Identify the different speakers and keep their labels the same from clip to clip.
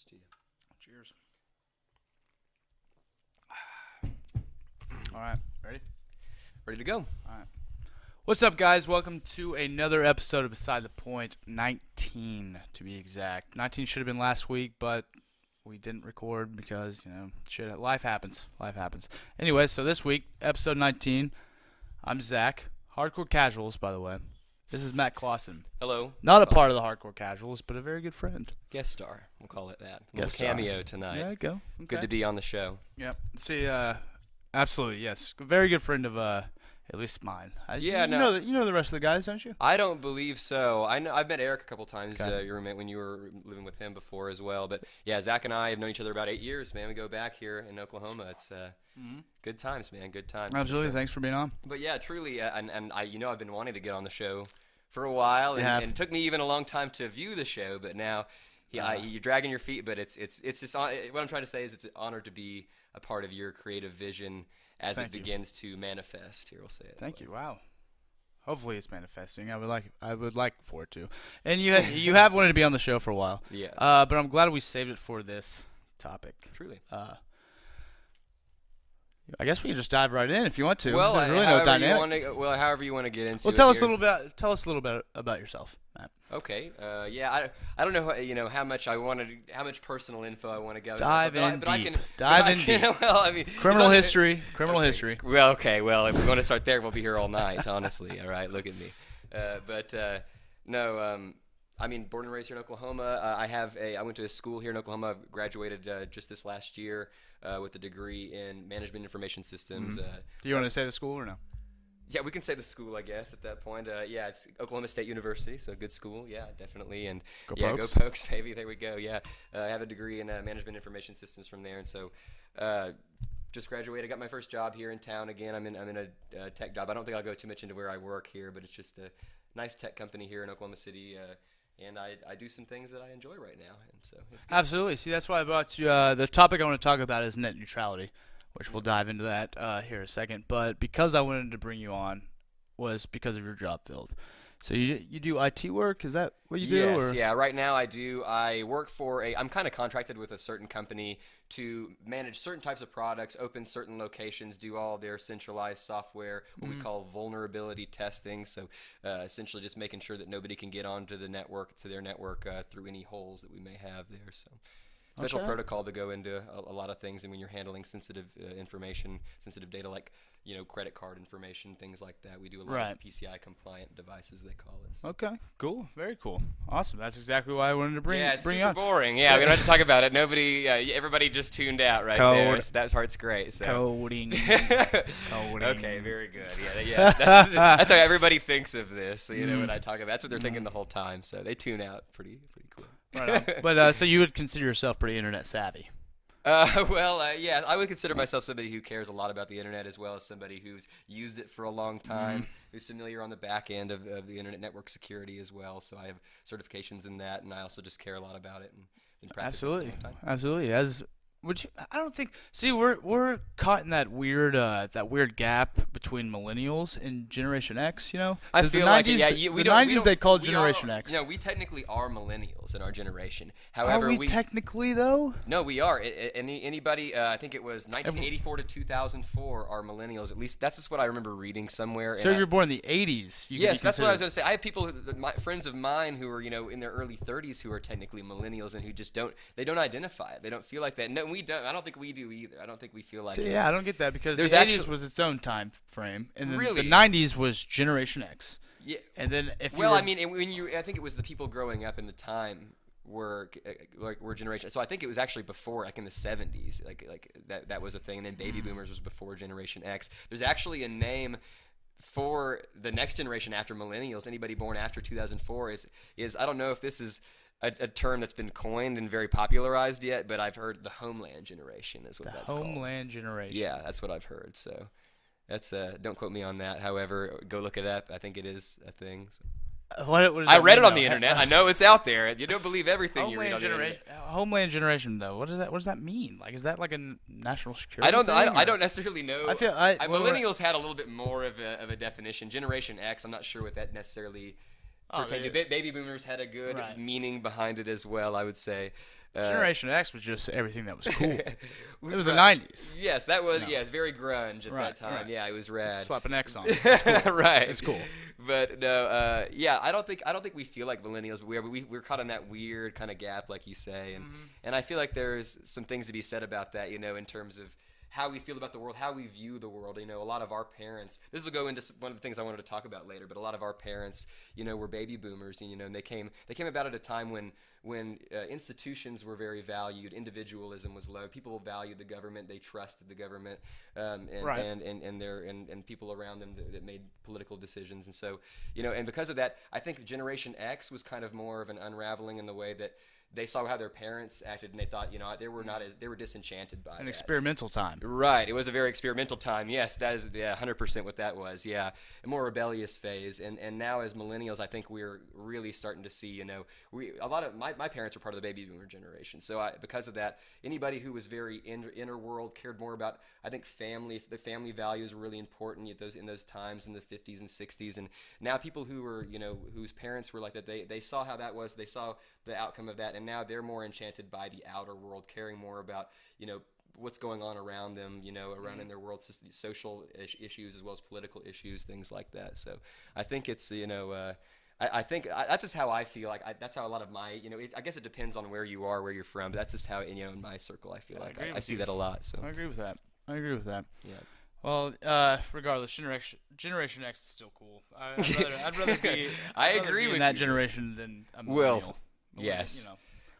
Speaker 1: to you.
Speaker 2: Cheers. All right, ready?
Speaker 1: Ready to go.
Speaker 2: All right. What's up, guys? Welcome to another episode of Beside the Point, 19 to be exact. 19 should have been last week, but we didn't record because, life happens. Life happens. Anyway, so this week, episode 19, I'm Zach. Hardcore Casuals, by the way. This is Matt Clausen.
Speaker 1: Hello.
Speaker 2: Not a part of the Hardcore Casuals, but a very good friend.
Speaker 1: Guest star. We'll call it that.
Speaker 2: Guest
Speaker 1: little cameo tonight.
Speaker 2: There you go. Okay.
Speaker 1: Good to be on the show.
Speaker 2: Yep. See, absolutely, yes. Very good friend of, at least mine. You know the rest of the guys, don't you?
Speaker 1: I don't believe so. I know I've met Eric a couple times,
Speaker 2: Okay.
Speaker 1: your roommate, when you were living with him before as well. But yeah, Zach and I have known each other about 8 years, man. We go back here in Oklahoma. It's good times, man. Good times.
Speaker 2: Absolutely.
Speaker 1: For sure.
Speaker 2: Thanks for being on.
Speaker 1: But yeah, truly, and I, I've been wanting to get on the show for a while, and it took me even a long time to view the show. But now, you're dragging your feet. But it's just what I'm trying to say is it's an honor to be a part of your creative vision as it begins to manifest. Here, we'll say it.
Speaker 2: Thank you. Wow. Hopefully it's manifesting. I would like for it to. And you have wanted to be on the show for a while.
Speaker 1: Yeah.
Speaker 2: But I'm glad we saved it for this topic.
Speaker 1: Truly.
Speaker 2: I guess we can just dive right in if you want to.
Speaker 1: Well,
Speaker 2: There's really no dynamic.
Speaker 1: however you want to get into it.
Speaker 2: Well, tell us a little bit about yourself, Matt.
Speaker 1: Okay. I don't know how much how much personal info I want to go.
Speaker 2: Dive in deep.
Speaker 1: Well, I mean,
Speaker 2: Criminal history.
Speaker 1: Well, okay. Well, if we want to start there, we'll be here all night. Honestly. All right. Look at me. No. I mean, born and raised here in Oklahoma. I went to a school here in Oklahoma. Graduated just this last year with a degree in management information systems.
Speaker 2: Mm-hmm. Do you want to say the school or no?
Speaker 1: Yeah, we can say the school, I guess, at that point. It's Oklahoma State University, so good school. Yeah, definitely. And
Speaker 2: Go
Speaker 1: Pokes, baby. There we go. Yeah, I have a degree in management information systems from there, and so just graduated. Got my first job here in town again. I'm in a tech job. I don't think I'll go too much into where I work here, but it's just a nice tech company here in Oklahoma City. And I do some things that I enjoy right now, and so it's good.
Speaker 2: Absolutely. See, that's why I brought you. The topic I want to talk about is net neutrality, which we'll dive into that here in a second. But because I wanted to bring you on was because of your job field. So you do IT work? Is that what you do?
Speaker 1: Yes,
Speaker 2: or?
Speaker 1: yeah. Right now I do. I work for I'm kind of contracted with a certain company to manage certain types of products, open certain locations, do all their centralized software, what we call vulnerability testing. So essentially just making sure that nobody can get onto their network through any holes that we may have there. So special protocol to go into a lot of things. And when you're handling sensitive information, sensitive data like credit card information, things like that, we do a lot of PCI compliant devices, they call it. So.
Speaker 2: Okay, cool, very cool, awesome. That's exactly why I wanted to bring.
Speaker 1: Yeah, it's
Speaker 2: bring
Speaker 1: super
Speaker 2: on.
Speaker 1: boring. Yeah, we don't have to talk about it. Nobody, everybody just tuned out right there. So that part's great. So.
Speaker 2: Coding.
Speaker 1: Okay, very good. Yeah, that's how everybody thinks of this. When I talk about, that's what they're thinking the whole time. So they tune out pretty cool.
Speaker 2: Right on. But so you would consider yourself pretty internet savvy?
Speaker 1: Yeah, I would consider myself somebody who cares a lot about the internet, as well as somebody who's used it for a long time, who's familiar on the back end of the internet network security as well. So I have certifications in that, and I also just care a lot about it and been practicing for a long time.
Speaker 2: Absolutely. I don't think. See, we're caught in that weird gap between millennials and Generation X.
Speaker 1: I feel
Speaker 2: the 90s,
Speaker 1: like
Speaker 2: the 90s they called Generation X.
Speaker 1: No, we technically are millennials in our generation.
Speaker 2: Are
Speaker 1: However,
Speaker 2: we technically though?
Speaker 1: No, we are. Anybody? I think it was 1984 to 2004 are millennials. At least that's just what I remember reading somewhere.
Speaker 2: So if you're born in the 80s.
Speaker 1: Yes, that's what I was going to say. I have people, friends of mine who are in their early 30s who are technically millennials and who just don't identify it. They don't feel like that. No, we don't. I don't think we do either. I don't think we feel like it.
Speaker 2: Yeah, I don't get that because the 80s was its own time frame, and then the 90s was Generation X. Yeah, and then I
Speaker 1: think it was the people growing up in the time were generation. So I think it was actually before, like in the 70s, like that was a thing. And then baby boomers was before Generation X. There's actually a name for the next generation after millennials. Anybody born after 2004 is I don't know if this is a term that's been coined and very popularized yet, but I've heard the homeland generation is what that's called.
Speaker 2: The homeland generation.
Speaker 1: Yeah, that's what I've heard. So that's don't quote me on that. However, go look it up. I think it is a thing. So. I read it on the internet. I know it's out there. You don't believe everything you read on the internet.
Speaker 2: Homeland generation, though. What does that mean? Like, is that like a national security?
Speaker 1: I don't necessarily know.
Speaker 2: Millennials
Speaker 1: had a little bit more of a definition. Generation X, I'm not sure what that necessarily Baby boomers had a good meaning behind it as well, I would say.
Speaker 2: Generation X was just everything that was cool. It was the 90s.
Speaker 1: Yes, that was it's very grunge at that time. Right. Yeah, it was rad.
Speaker 2: Slap an X on it. It's cool.
Speaker 1: Right.
Speaker 2: It's cool.
Speaker 1: But no, I don't think we feel like millennials. We're caught in that weird kind of gap, like you say, and I feel like there's some things to be said about that, in terms of how we feel about the world, how we view the world. A lot of our parents, this will go into one of the things I wanted to talk about later, but a lot of our parents, were baby boomers, and they came about at a time when institutions were very valued, individualism was low, people valued the government, they trusted the government, and people around them that made political decisions. And so, and because of that, I think Generation X was kind of more of an unraveling in the way that they saw how their parents acted, and they thought, they were disenchanted by
Speaker 2: an experimental time.
Speaker 1: Right. It was a very experimental time. Yes, that is 100% what that was. Yeah, a more rebellious phase. And now as millennials, I think we're really starting to see, a lot of my parents were part of the baby boomer generation. So because of that, anybody who was very inner world cared more about, I think, family. The family values were really important in those times in the 50s and 60s. And now people who were, whose parents were like that, they saw how that was. They saw the outcome of that, and now they're more enchanted by the outer world, caring more about what's going on around them, around in their world, social issues as well as political issues, things like that. So I think it's I think that's just how I feel. That's how a lot of my I guess it depends on where you are, where you're from, but that's just how in my circle I feel like I see that a lot. So
Speaker 2: I agree with that.
Speaker 1: Yeah.
Speaker 2: Well, regardless, Generation X is still cool. I'd rather be.
Speaker 1: I agree with
Speaker 2: that generation than a millennial.
Speaker 1: Well, yes.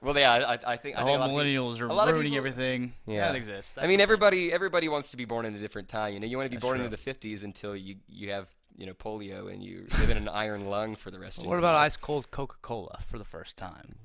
Speaker 1: Well, yeah, I think
Speaker 2: all millennials are ruining everything that exists.
Speaker 1: I mean, everybody wants to be born in a different time. You want to be born into the 50s until you have polio and you live in an iron lung for the rest of your life.
Speaker 2: What about ice cold Coca-Cola for the first time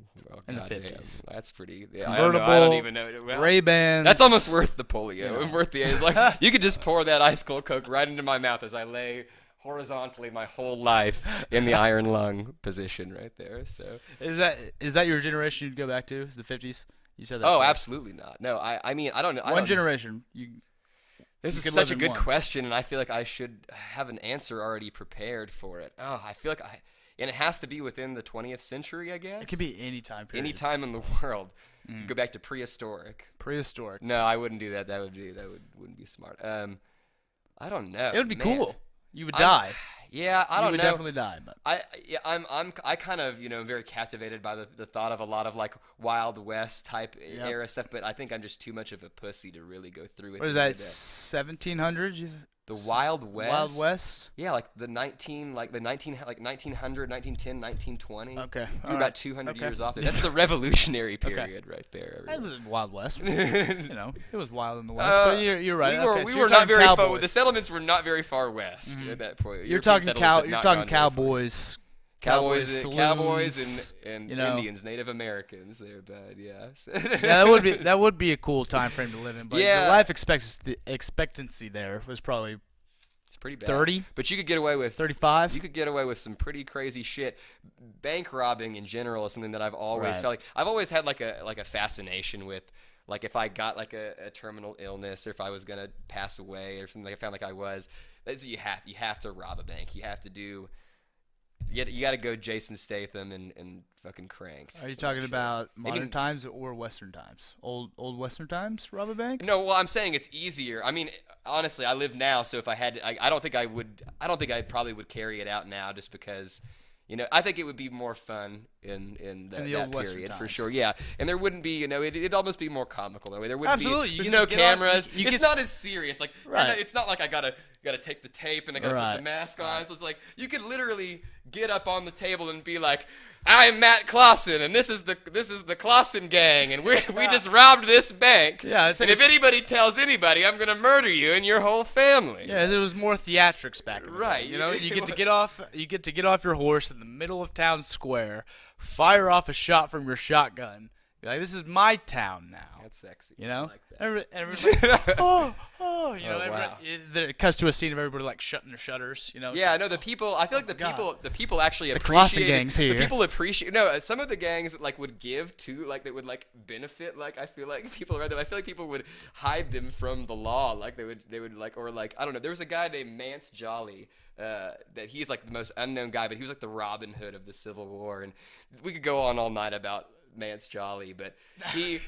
Speaker 2: in the 50s?
Speaker 1: Damn. That's pretty.
Speaker 2: Convertible,
Speaker 1: I don't even know. Well,
Speaker 2: Ray-Bans.
Speaker 1: That's almost worth the polio. Worth the. It's like you could just pour that ice cold Coke right into my mouth as I lay horizontally my whole life in the iron lung position right there. So
Speaker 2: is that your generation you'd go back to? Is the 50s? You said that.
Speaker 1: Oh, absolutely not. No, I mean I don't know.
Speaker 2: One generation.
Speaker 1: This is such a good question, and I feel like I should have an answer already prepared for it. Oh, I feel like and it has to be within the 20th century, I guess.
Speaker 2: It could be any time period.
Speaker 1: Any time in the world. Go back to prehistoric.
Speaker 2: Prehistoric.
Speaker 1: No, I wouldn't do that. That wouldn't be smart. I don't know.
Speaker 2: It would be cool. You would die.
Speaker 1: Yeah, I don't know.
Speaker 2: You would definitely die. But
Speaker 1: I kind of very captivated by the thought of a lot of like Wild West type era stuff, but I think I'm just too much of a pussy to really go through it.
Speaker 2: What is that? 1700s?
Speaker 1: The Wild West.
Speaker 2: Wild West.
Speaker 1: Yeah, like the 1900, 1910, 1920.
Speaker 2: Okay,
Speaker 1: you're about 200 years off. That's the Revolutionary period right there.
Speaker 2: That was Wild West. It was wild in the West. But you're right.
Speaker 1: We were not very far. The settlements were not very far west at that point.
Speaker 2: You're talking cowboys.
Speaker 1: Cowboys and Indians, Native Americans, they're bad, yes.
Speaker 2: Yeah, that would be a cool time frame to live in. But the life expectancy there was probably
Speaker 1: pretty bad.
Speaker 2: 30.
Speaker 1: But you could get away with
Speaker 2: 35.
Speaker 1: You could get away with some pretty crazy shit. Bank robbing in general is something that I've always felt like. I've always had like a fascination with. Like if I got like a terminal illness or if I was gonna pass away or something, like I found like I was. You have to rob a bank. You have to do. You got to go Jason Statham and fucking Cranked.
Speaker 2: Are you talking about modern times or Western times? Old Western times, rob a bank?
Speaker 1: No, well, I'm saying it's easier. I mean, honestly, I live now, so if I had, I don't think I would. I don't think I probably would carry it out now, just because. I think it would be more fun in that period for sure. Yeah, and there wouldn't be, it'd almost be more comical. There wouldn't
Speaker 2: Absolutely.
Speaker 1: There's no cameras. It's not as serious. Like, it's not like I gotta take the tape and I gotta put the mask on. So it's like you could literally get up on the table and be like, "I'm Matt Clausen, and this is the Clausen gang, and we just robbed this bank.
Speaker 2: Yeah,
Speaker 1: and if anybody tells anybody, I'm gonna murder you and your whole family."
Speaker 2: Yeah, it was more theatrics back in the
Speaker 1: right.
Speaker 2: day. You get to get off your horse in the middle of town square, fire off a shot from your shotgun, Be like, this is my town now.
Speaker 1: That's sexy.
Speaker 2: You know?
Speaker 1: I like that.
Speaker 2: Everybody's like, oh, you know,
Speaker 1: wow.
Speaker 2: it cuts to a scene of everybody like shutting their shutters, you know?
Speaker 1: Yeah,
Speaker 2: It's
Speaker 1: no, the people. I feel like the people actually
Speaker 2: The
Speaker 1: appreciate.
Speaker 2: Clausen gang's here.
Speaker 1: The people appreciate. No, some of the gangs like would give too, like that would like benefit. Like I feel like people around them. I feel like people would hide them from the law. Like they would like or like I don't know. There was a guy named Mance Jolly. That he's like the most unknown guy, but he was like the Robin Hood of the Civil War, and we could go on all night about Mance Jolly, but he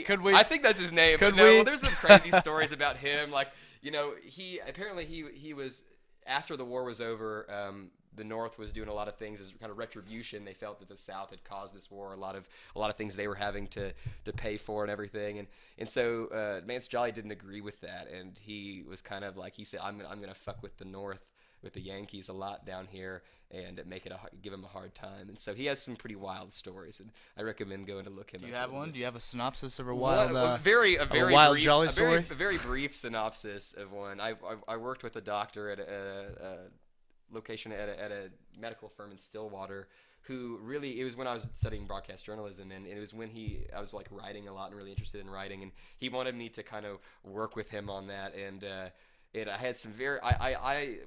Speaker 2: could we?
Speaker 1: I think that's his name.
Speaker 2: Could
Speaker 1: but no,
Speaker 2: we?
Speaker 1: well, there's some crazy stories about him. Like, you know, he apparently he was after the war was over. The North was doing a lot of things as kind of retribution. They felt that the South had caused this war. A lot of things they were having to pay for and everything. And so Mance Jolly didn't agree with that, and he was kind of like he said, I'm gonna fuck with the North, with the Yankees a lot down here, and give him a hard time. And so he has some pretty wild stories, and I recommend going to look him up.
Speaker 2: Do you have one?
Speaker 1: bit.
Speaker 2: Do you have a synopsis of a wild,
Speaker 1: a very
Speaker 2: wild
Speaker 1: brief,
Speaker 2: Jolly story?
Speaker 1: A very brief synopsis of one. I worked with a doctor at a location at a medical firm in Stillwater, who really, it was when I was studying broadcast journalism, and it was when I was like writing a lot and really interested in writing, and he wanted me to kind of work with him on that, and I had some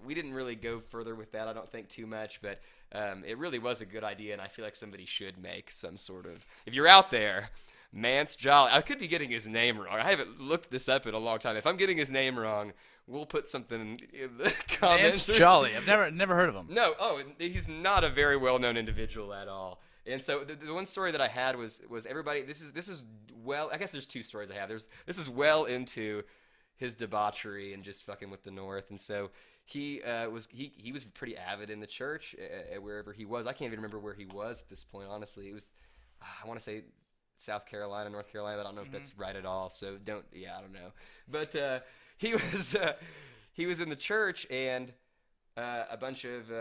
Speaker 1: we didn't really go further with that, I don't think, too much, but it really was a good idea, and I feel like somebody should make some sort of, if you're out there, Mance Jolly, I could be getting his name wrong, I haven't looked this up in a long time, if I'm getting his name wrong, we'll put something in the comments.
Speaker 2: Mance Jolly, I've never heard of him.
Speaker 1: No, he's not a very well-known individual at all. And so the one story that I had was everybody, this is well, I guess there's two stories I have. This is well into his debauchery and just fucking with the North, and so he was pretty avid in the church wherever he was. I can't even remember where he was at this point, honestly. It was, I want to say South Carolina, North Carolina, but I don't know if that's right at all. So I don't know. But he was in the church, and a bunch of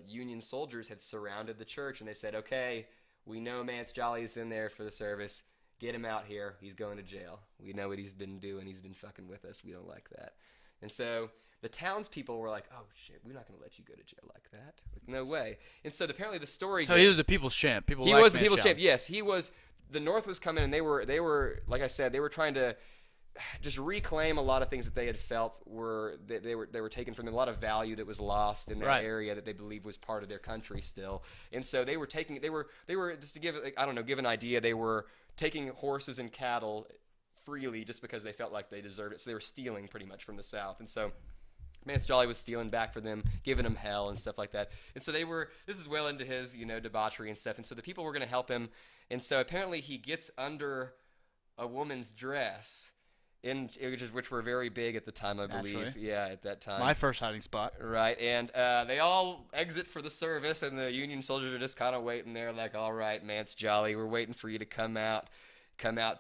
Speaker 1: Union soldiers had surrounded the church, and they said, "Okay, we know Mance Jolly is in there for the service. Get him out here. He's going to jail. We know what he's been doing. He's been fucking with us. We don't like that." And so the townspeople were like, "Oh shit, we're not going to let you go to jail like that. Like, no way." And so apparently the story.
Speaker 2: So he was a people's champ. He
Speaker 1: was the people's champ. Yes, he was. The North was coming, and they were like I said, they were trying to just reclaim a lot of things that they had felt they were taken from them, a lot of value that was lost in that area that they believed was part of their country still. And so they were just to give an idea, they were taking horses and cattle freely just because they felt like they deserved it. So they were stealing pretty much from the South. And so Mance Jolly was stealing back for them, giving them hell and stuff like that. And so this is well into his, debauchery and stuff. And so the people were going to help him. And so apparently he gets under a woman's dress, which were very big at the time, I believe.
Speaker 2: Naturally.
Speaker 1: Yeah, at that time.
Speaker 2: My first hiding spot.
Speaker 1: Right, and they all exit for the service, and the Union soldiers are just kind of waiting there, like, "All right, Mance Jolly, we're waiting for you to come out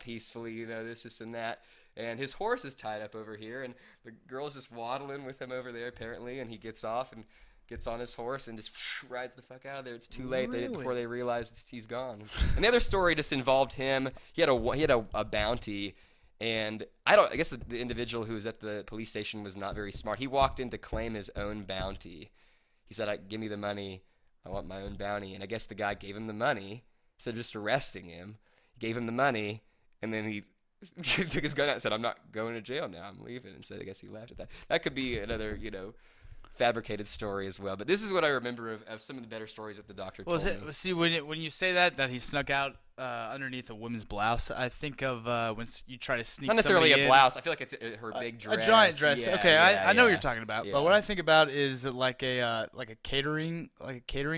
Speaker 1: peacefully, this and that." And his horse is tied up over here, and the girl's just waddling with him over there, apparently, and he gets off and gets on his horse and just rides the fuck out of there. It's too late.
Speaker 2: Really?
Speaker 1: Before they realize he's gone. And the other story just involved him. He had a bounty. And I guess the individual who was at the police station was not very smart. He walked in to claim his own bounty. He said, "Give me the money. I want my own bounty." And I guess the guy gave him the money, instead of just arresting him. He gave him the money, and then he took his gun out and said, "I'm not going to jail now. I'm leaving." And so I guess he laughed at that. That could be another, fabricated story as well. But this is what I remember of some of the better stories that the doctor told me.
Speaker 2: See, when you say that he snuck out underneath a woman's blouse, I think of when you try to sneak.
Speaker 1: Not necessarily
Speaker 2: somebody
Speaker 1: a blouse. I feel like it's her big dress.
Speaker 2: A giant dress.
Speaker 1: Yeah,
Speaker 2: okay,
Speaker 1: yeah,
Speaker 2: I know what
Speaker 1: yeah.
Speaker 2: you're talking about.
Speaker 1: Yeah.
Speaker 2: But what I think about is like a catering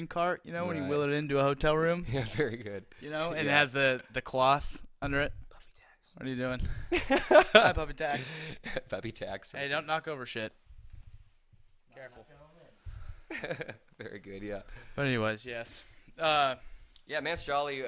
Speaker 2: cart. When you wheel it into a hotel room.
Speaker 1: Yeah, very good.
Speaker 2: And it has the cloth under it.
Speaker 1: Puppy tax.
Speaker 2: What are you doing? Hi, puppy tax.
Speaker 1: Puppy tax.
Speaker 2: Hey, don't knock over shit. Careful.
Speaker 1: Very good, yeah.
Speaker 2: But anyways, yes.
Speaker 1: Yeah, Mance Jolly,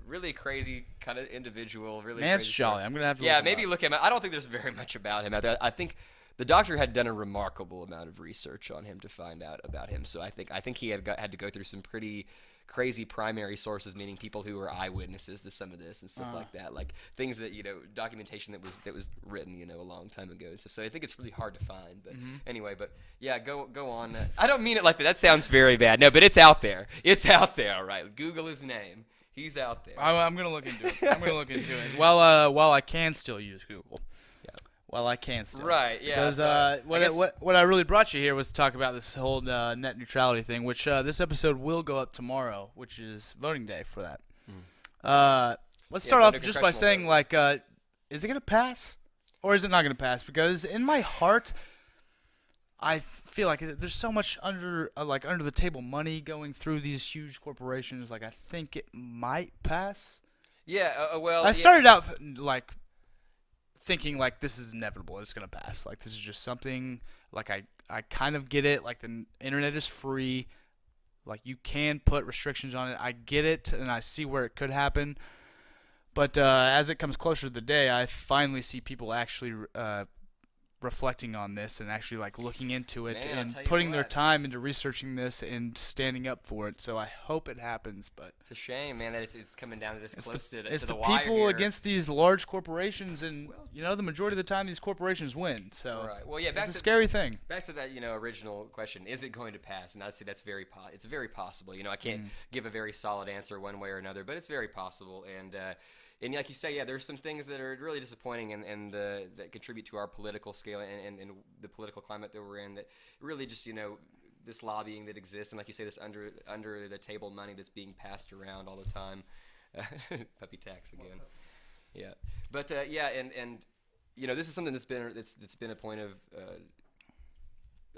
Speaker 1: really crazy kind of individual. Really
Speaker 2: Mance
Speaker 1: crazy
Speaker 2: Jolly.
Speaker 1: story.
Speaker 2: I'm gonna have to.
Speaker 1: Yeah,
Speaker 2: look him
Speaker 1: maybe
Speaker 2: up.
Speaker 1: look him up. I don't think there's very much about him out there. I think the doctor had done a remarkable amount of research on him to find out about him. So I think he had to go through some pretty crazy primary sources, meaning people who were eyewitnesses to some of this and stuff like that, like things that documentation that was written a long time ago and stuff. So I think it's really hard to find. But anyway, but yeah, go on. I don't mean it like that. That sounds very bad. No, but it's out there. It's out there, all right. Google his name. He's out there.
Speaker 2: I'm gonna look into it. While I can still use Google.
Speaker 1: Yeah.
Speaker 2: While I can still.
Speaker 1: Right. Yeah.
Speaker 2: Because what I really brought you here was to talk about this whole net neutrality thing, which this episode will go up tomorrow, which is voting day for that. Let's start off just by saying, is it gonna pass, or is it not gonna pass? Because in my heart, I feel like there's so much under the table money going through these huge corporations. Like, I think it might pass.
Speaker 1: Yeah.
Speaker 2: I started out thinking this is inevitable. It's gonna pass. Like, this is just something. Like, I kind of get it. Like, the internet is free. Like, you can put restrictions on it. I get it, and I see where it could happen. But as it comes closer to the day, I finally see people actually reflecting on this and actually looking into it and putting their time into researching this and standing up for it. So I hope it happens, but
Speaker 1: it's a shame, man, that it's coming down to this close to the wire.
Speaker 2: It's the people against these large corporations, and the majority of the time these corporations win. So it's a scary thing. Back
Speaker 1: to that original question: is it going to pass? And I'd say that's it's very possible. I can't give a very solid answer one way or another, but it's very possible. And like you say, there's some things that are really disappointing and that contribute to our political scale and the political climate that we're in, that really just, this lobbying that exists, and like you say, this under the table money that's being passed around all the time. Puppy tax again. Yeah. But and this is something that's been a point of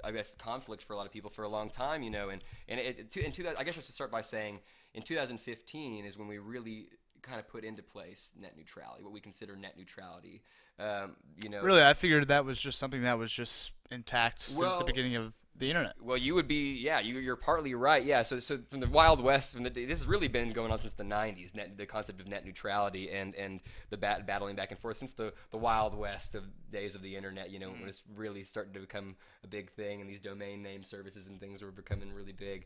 Speaker 1: I guess conflict for a lot of people for a long time, and I guess just to start by saying in 2015 is when we really kind of put into place net neutrality, what we consider net neutrality.
Speaker 2: Really, I figured that was just something that was just intact since the beginning of the internet.
Speaker 1: Well, you would be, you're partly right. Yeah, so from the Wild West, this has really been going on since the 90s, the concept of net neutrality and the battling back and forth since the Wild West of days of the internet, when it's really starting to become a big thing, and these domain name services and things were becoming really big.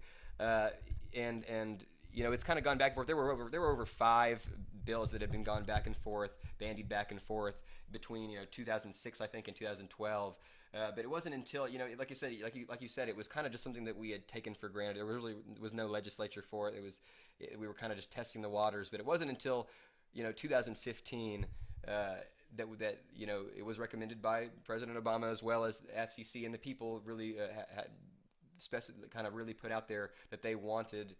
Speaker 1: It's kind of gone back and forth. There were over 5 bills that had been gone back and forth, bandied back and forth between 2006 I think and 2012. But it wasn't until like you said, it was kind of just something that we had taken for granted. There was no legislature for it. We were kind of just testing the waters. But it wasn't until 2015 that it was recommended by President Obama as well as the FCC, and the people really had kind of really put out there that they wanted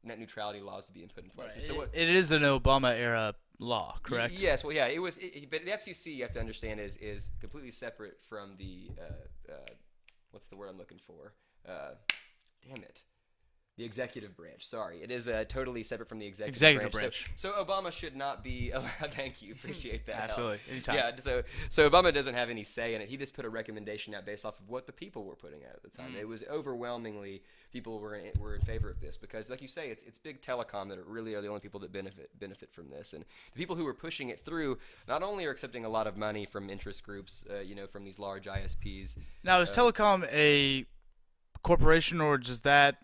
Speaker 1: net neutrality laws to be put in place.
Speaker 2: Right. So it is an Obama era law, correct?
Speaker 1: Yes. Well, yeah. It was. But the FCC, you have to understand, is completely separate from the what's the word I'm looking for? Damn it. The executive branch. Sorry, it is totally separate from the executive branch. So Obama should not be. Thank you, appreciate that.
Speaker 2: Absolutely, anytime.
Speaker 1: Yeah. So Obama doesn't have any say in it. He just put a recommendation out based off of what the people were putting out at the time. It was overwhelmingly people were in favor of this because, like you say, it's big telecom that really are the only people that benefit from this, and the people who were pushing it through not only are accepting a lot of money from interest groups, from these large ISPs.
Speaker 2: Now, is telecom a corporation, or does that?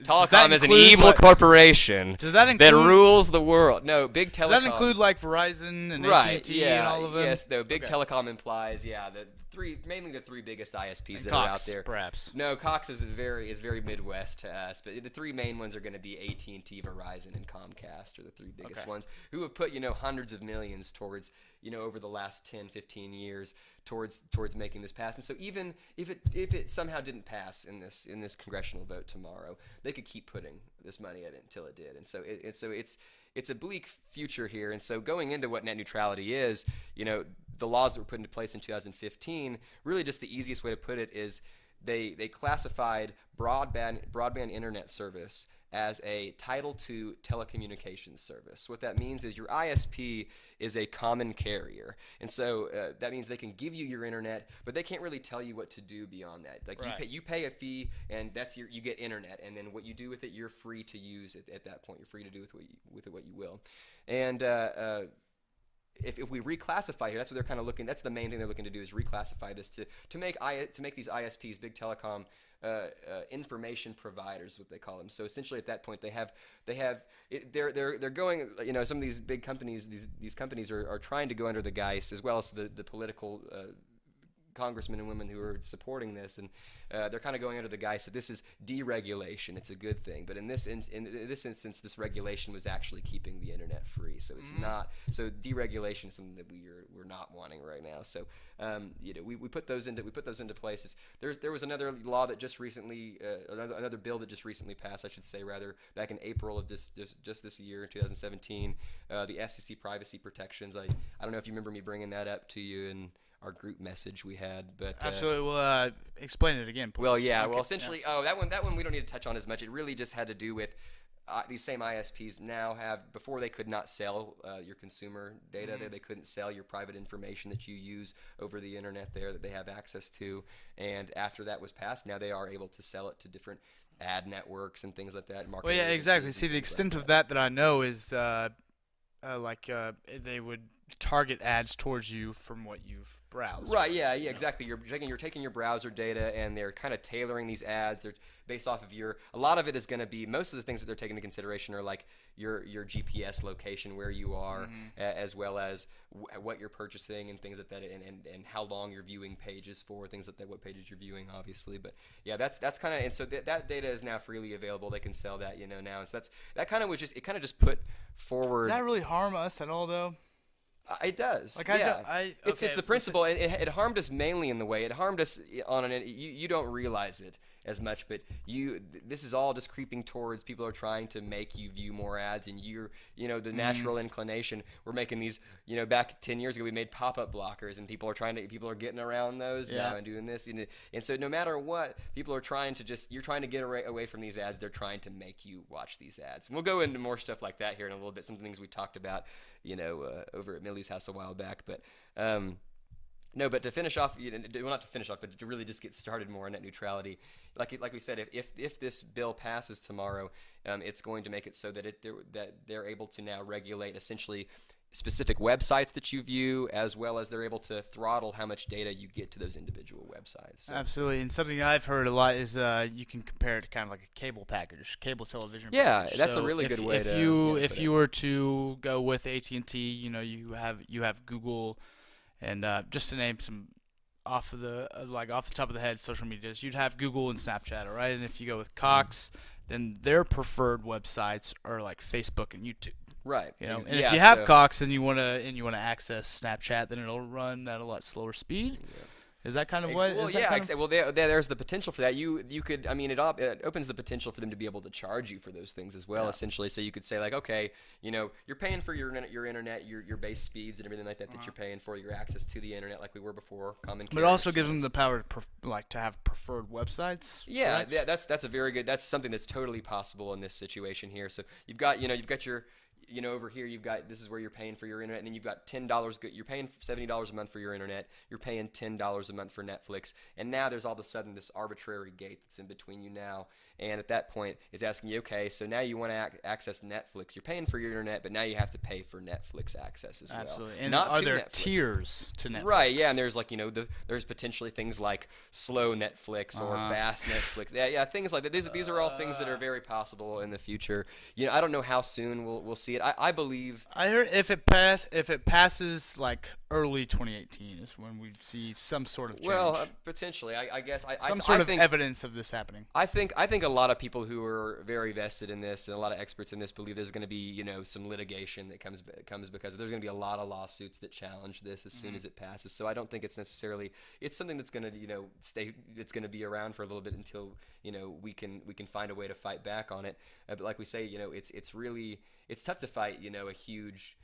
Speaker 1: Telecom is an evil corporation that rules the world. No, big telecom.
Speaker 2: Does that include Verizon and AT&T and all of them?
Speaker 1: Yes, no, big telecom implies mainly the 3 biggest ISPs that are out there.
Speaker 2: Perhaps.
Speaker 1: No, Cox is very Midwest to us, but the 3 main ones are going to be AT&T, Verizon, and Comcast are the 3 biggest ones who have put hundreds of millions towards over the last 10, 15 years towards making this pass. And so even if it somehow didn't pass in this congressional vote tomorrow, they could keep putting this money at it until it did. And so it's a bleak future here. And so going into what net neutrality is, the laws that were put into place in 2015, really just the easiest way to put it is they classified broadband internet service as a Title II telecommunications service. What that means is your ISP is a common carrier. And so that means they can give you your internet, but they can't really tell you what to do beyond that. You pay a fee, and you get internet, and then what you do with it, you're free to use it at that point. You're free to do with it what you will. And if we reclassify here, that's what they're kind of looking. That's the main thing they're looking to do is reclassify this to make these ISPs, big telecom information providers, what they call them. So essentially, at that point, they're going. Some of these big companies, these companies are trying to go under the guise, as well as the political congressmen and women who are supporting this, and they're kind of going under the guise that this is deregulation. It's a good thing, but in this instance, this regulation was actually keeping the internet free. So it's not. So deregulation is something that we're not wanting right now. So we put those into places. There was another law that just recently another bill that just recently passed, I should say, rather, back in April of this year, 2017. The FCC privacy protections. I don't know if you remember me bringing that up to you in our group message we had, but
Speaker 2: absolutely. Well, explain it again, please.
Speaker 1: Well, yeah. Okay. Well, essentially, that one we don't need to touch on as much. It really just had to do with these same ISPs now have, before they could not sell your consumer data there. They couldn't sell your private information that you use over the internet there that they have access to. And after that was passed, now they are able to sell it to different ad networks and things like that.
Speaker 2: Well, yeah, exactly. See, the extent of that I know is they would target ads towards you from what you've browsed.
Speaker 1: Right, yeah, exactly. You're taking your browser data, and they're kind of tailoring these ads. They're based off of a lot of it is going to be, most of the things that they're taking into consideration are like your GPS location, where you are, as well as what you're purchasing and things like that, and how long you're viewing pages for, things like that, what pages you're viewing, obviously. But yeah, that's kind of, and so that data is now freely available. They can sell that, now. And so that kind of just put forward.
Speaker 2: Did that really harm us at all, though?
Speaker 1: It does.
Speaker 2: Like,
Speaker 1: yeah. It's the principle. It harmed us mainly in the way it harmed us you don't realize it as much, but this is all just creeping towards, people are trying to make you view more ads, and the natural inclination. We're making these, back 10 years ago we made pop-up blockers, and people are getting around those now and doing this, and so no matter what, people are trying to you're trying to get away from these ads. They're trying to make you watch these ads, and we'll go into more stuff like that here in a little bit, some things we talked about over at Millie's house a while back, but no, but to finish off, well, not to finish off, but to really just get started more on net neutrality, like we said, if this bill passes tomorrow, it's going to make it so that they're able to now regulate essentially specific websites that you view, as well as they're able to throttle how much data you get to those individual websites. So.
Speaker 2: Absolutely, and something I've heard a lot is you can compare it to kind of like a cable package, cable television.
Speaker 1: Yeah,
Speaker 2: package.
Speaker 1: that's
Speaker 2: so
Speaker 1: a really good way
Speaker 2: if you were to go with AT&T, you have Google, and just to name some off the top of the head social medias, you'd have Google and Snapchat, all right? And if you go with Cox, then their preferred websites are like Facebook and YouTube.
Speaker 1: Right.
Speaker 2: And if you have Cox and you wanna access Snapchat, then it'll run at a lot slower speed. Yeah. Is that kind of what?
Speaker 1: Well, yeah. Well, there's the potential for that. You could. I mean, it opens the potential for them to be able to charge you for those things as well. Essentially, so you could say like, okay, you're paying for your internet, your base speeds and everything like that that you're paying for your access to the internet, like we were before. But
Speaker 2: it also gives them the power to have preferred websites.
Speaker 1: Yeah, that's a very good. That's something that's totally possible in this situation here. So you've got your. Over here this is where you're paying for your internet, and then you've got $10. You're paying $70 a month for your internet. You're paying $10 a month for Netflix, and now there's all of a sudden this arbitrary gate that's in between you now. And at that point, it's asking you, okay, so now you want to access Netflix. You're paying for your internet, but now you have to pay for Netflix access as well.
Speaker 2: Absolutely. And are there tiers to Netflix?
Speaker 1: Right, yeah, and there's there's potentially things like slow Netflix or fast Netflix. Yeah, things like that. These are all things that are very possible in the future. I don't know how soon we'll see it. I believe.
Speaker 2: I heard if it passes like early 2018 is when we see some sort of change.
Speaker 1: Well, potentially, I guess.
Speaker 2: Some sort of evidence of this happening.
Speaker 1: I think a lot of people who are very vested in this and a lot of experts in this believe there's going to be some litigation that comes because there's going to be a lot of lawsuits that challenge this as soon as it passes. So I don't think it's necessarily something that's going to stay. It's going to be around for a little bit until we can find a way to fight back on it. But like we say, it's tough to fight a huge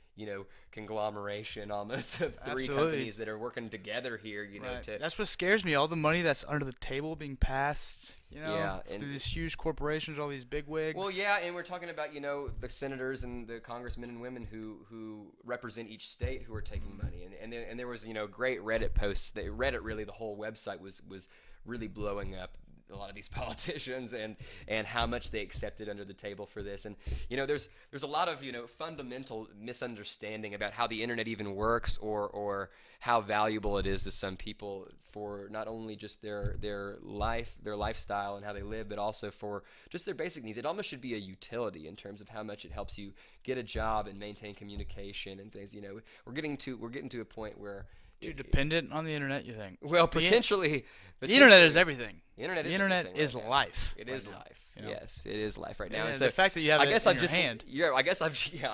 Speaker 1: conglomeration almost of three companies that are working together here,
Speaker 2: right. That's what scares me, all the money that's under the table being passed, through these huge corporations, all these bigwigs.
Speaker 1: Well, yeah, and we're talking about, the senators and the congressmen and women who represent each state who are taking money. And there was, great Reddit posts. Reddit, really, the whole website was really blowing up a lot of these politicians and how much they accepted under the table for this. And there's a lot of fundamental misunderstanding about how the internet even works or how valuable it is to some people for not only just their lifestyle and how they live, but also for just their basic needs. It almost should be a utility in terms of how much it helps you get a job and maintain communication and things. We're getting to a point where
Speaker 2: Too dependent on the internet, you think?
Speaker 1: Well, potentially.
Speaker 2: The internet is everything.
Speaker 1: The internet
Speaker 2: is
Speaker 1: right
Speaker 2: life.
Speaker 1: It is life.
Speaker 2: You know?
Speaker 1: Yes, it is life right now.
Speaker 2: And
Speaker 1: And
Speaker 2: the
Speaker 1: so
Speaker 2: fact that you have
Speaker 1: I
Speaker 2: it
Speaker 1: guess
Speaker 2: in
Speaker 1: I've
Speaker 2: your
Speaker 1: just
Speaker 2: hand.
Speaker 1: I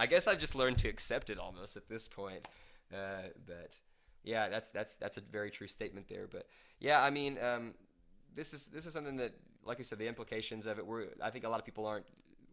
Speaker 1: guess I've just learned to accept it almost at this point. But yeah, that's a very true statement there. But yeah, I mean, this is something that, like I said, the implications of it I think a lot of people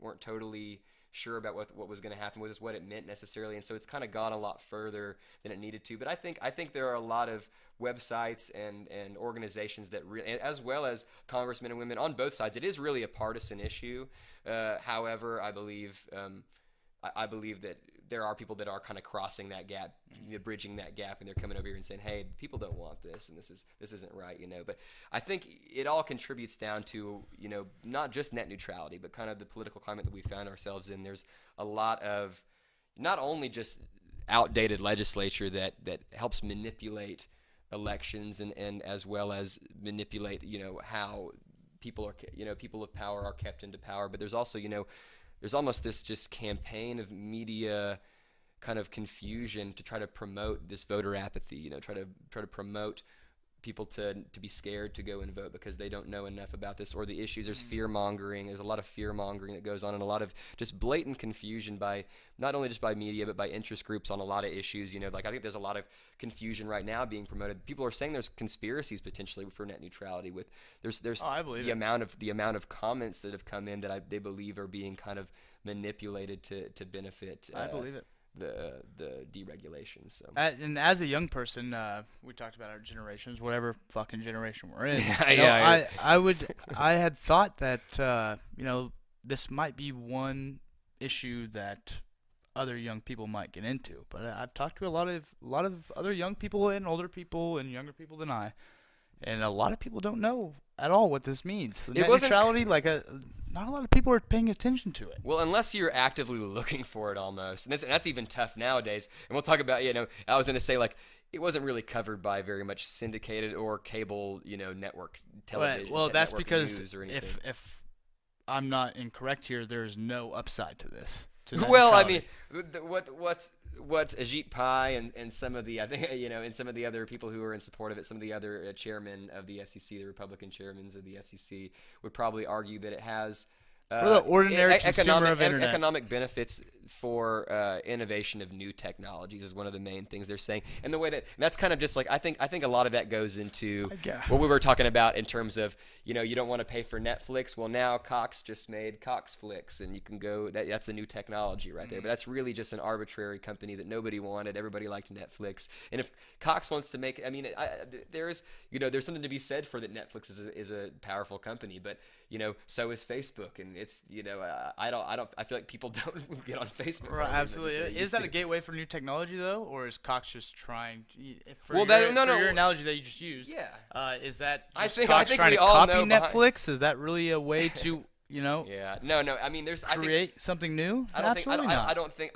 Speaker 1: weren't totally sure about what was going to happen with this, what it meant necessarily, and so it's kind of gone a lot further than it needed to. But I think there are a lot of websites and organizations that as well as congressmen and women on both sides. It is really a partisan issue. However, I believe that there are people that are kind of crossing that gap, bridging that gap, and they're coming over here and saying, "Hey, people don't want this, and this isn't right," But I think it all contributes down to not just net neutrality, but kind of the political climate that we found ourselves in. There's a lot of not only just outdated legislature that helps manipulate elections and as well as manipulate how people of power are kept into power, but there's also there's almost this just campaign of media kind of confusion to try to promote this voter apathy, try to promote people to be scared to go and vote because they don't know enough about this or the issues. There's fear mongering. There's a lot of fear mongering that goes on, and a lot of just blatant confusion by not only just by media but by interest groups on a lot of issues. Like I think there's a lot of confusion right now being promoted. People are saying there's conspiracies potentially for net neutrality. There's
Speaker 2: I believe
Speaker 1: the amount of comments that have come in that they believe are being kind of manipulated to benefit.
Speaker 2: I believe it.
Speaker 1: The deregulation. So
Speaker 2: and as a young person, we talked about our generations, whatever fucking generation we're in. I had thought that this might be one issue that other young people might get into, but I've talked to a lot of other young people and older people and younger people than I, and a lot of people don't know at all what this means. Net neutrality, not a lot of people are paying attention to it.
Speaker 1: Well, unless you're actively looking for it almost. And that's even tough nowadays. And we'll talk about, I was going to say, it wasn't really covered by very much syndicated or cable, network television.
Speaker 2: Well, that's because
Speaker 1: if
Speaker 2: I'm not incorrect here, there's no upside to this.
Speaker 1: Well, I mean, what Ajit Pai and some of the, I think, and some of the other people who are in support of it, some of the other chairmen of the FCC, the Republican chairmen of the FCC, would probably argue that it has
Speaker 2: for the ordinary consumer of internet.
Speaker 1: Economic benefits for innovation of new technologies is one of the main things they're saying. And the way that's kind of just like I think a lot of that goes into what we were talking about in terms of you don't want to pay for Netflix. Well, now Cox just made Coxflix, and you can go. That's the new technology right there. But that's really just an arbitrary company that nobody wanted. Everybody liked Netflix, and if Cox wants to make, there's something to be said for that. Netflix is a powerful company, but so is Facebook, and it's I feel like people don't get on Facebook.
Speaker 2: Right, absolutely. Is that a gateway for new technology though, or is Cox just trying? For your analogy that you just used, is that Cox trying to copy Netflix? Is that really a way to
Speaker 1: Yeah. No. I mean,
Speaker 2: create something new.
Speaker 1: I don't think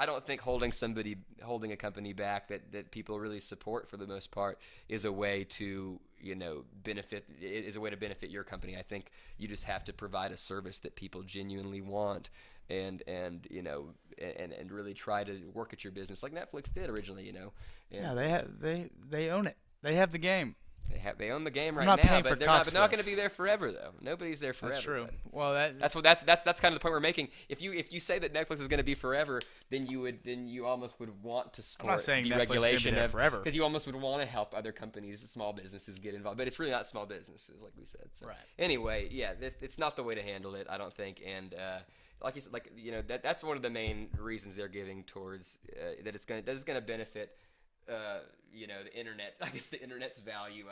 Speaker 1: holding a company back that people really support for the most part is a way to benefit your company. I think you just have to provide a service that people genuinely want, and really try to work at your business like Netflix did originally.
Speaker 2: They own it. They have the game.
Speaker 1: They own the game right
Speaker 2: now,
Speaker 1: but they're not going to be there forever though. Nobody's there forever.
Speaker 2: That's true.
Speaker 1: But
Speaker 2: well,
Speaker 1: that's kind of the point we're making. If you say that Netflix is going to be forever, then you almost would want to support deregulation
Speaker 2: forever
Speaker 1: because you almost would want to help other companies, small businesses get involved. But it's really not small businesses, like we said. So
Speaker 2: right.
Speaker 1: Anyway, it's not the way to handle it, I don't think. And like you said, that's one of the main reasons they're giving towards that it's going to benefit. The internet, I guess the internet's value,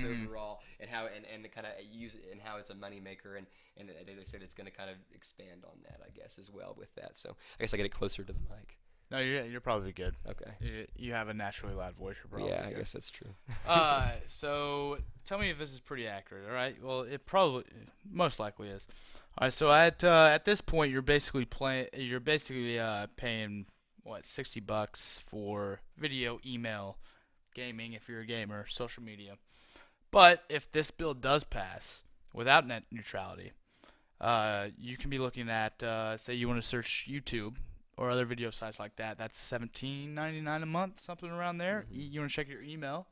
Speaker 1: overall, and how and kind of use it and how it's a moneymaker, and they said it's going to kind of expand on that, I guess, as well with that. So I guess I get it closer to the mic.
Speaker 2: No, you're probably good.
Speaker 1: Okay.
Speaker 2: You have a naturally loud voice. You're probably
Speaker 1: good. I
Speaker 2: guess
Speaker 1: that's true.
Speaker 2: So tell me if this is pretty accurate. All right. Well, it probably most likely is. All right. So at this point, you're basically paying what, $60 for video, email, gaming if you're a gamer, social media. But if this bill does pass without net neutrality, you can be looking at, say you want to search YouTube or other video sites like that. That's $17.99 a month, something around there.
Speaker 1: Mm-hmm.
Speaker 2: You want to check your email.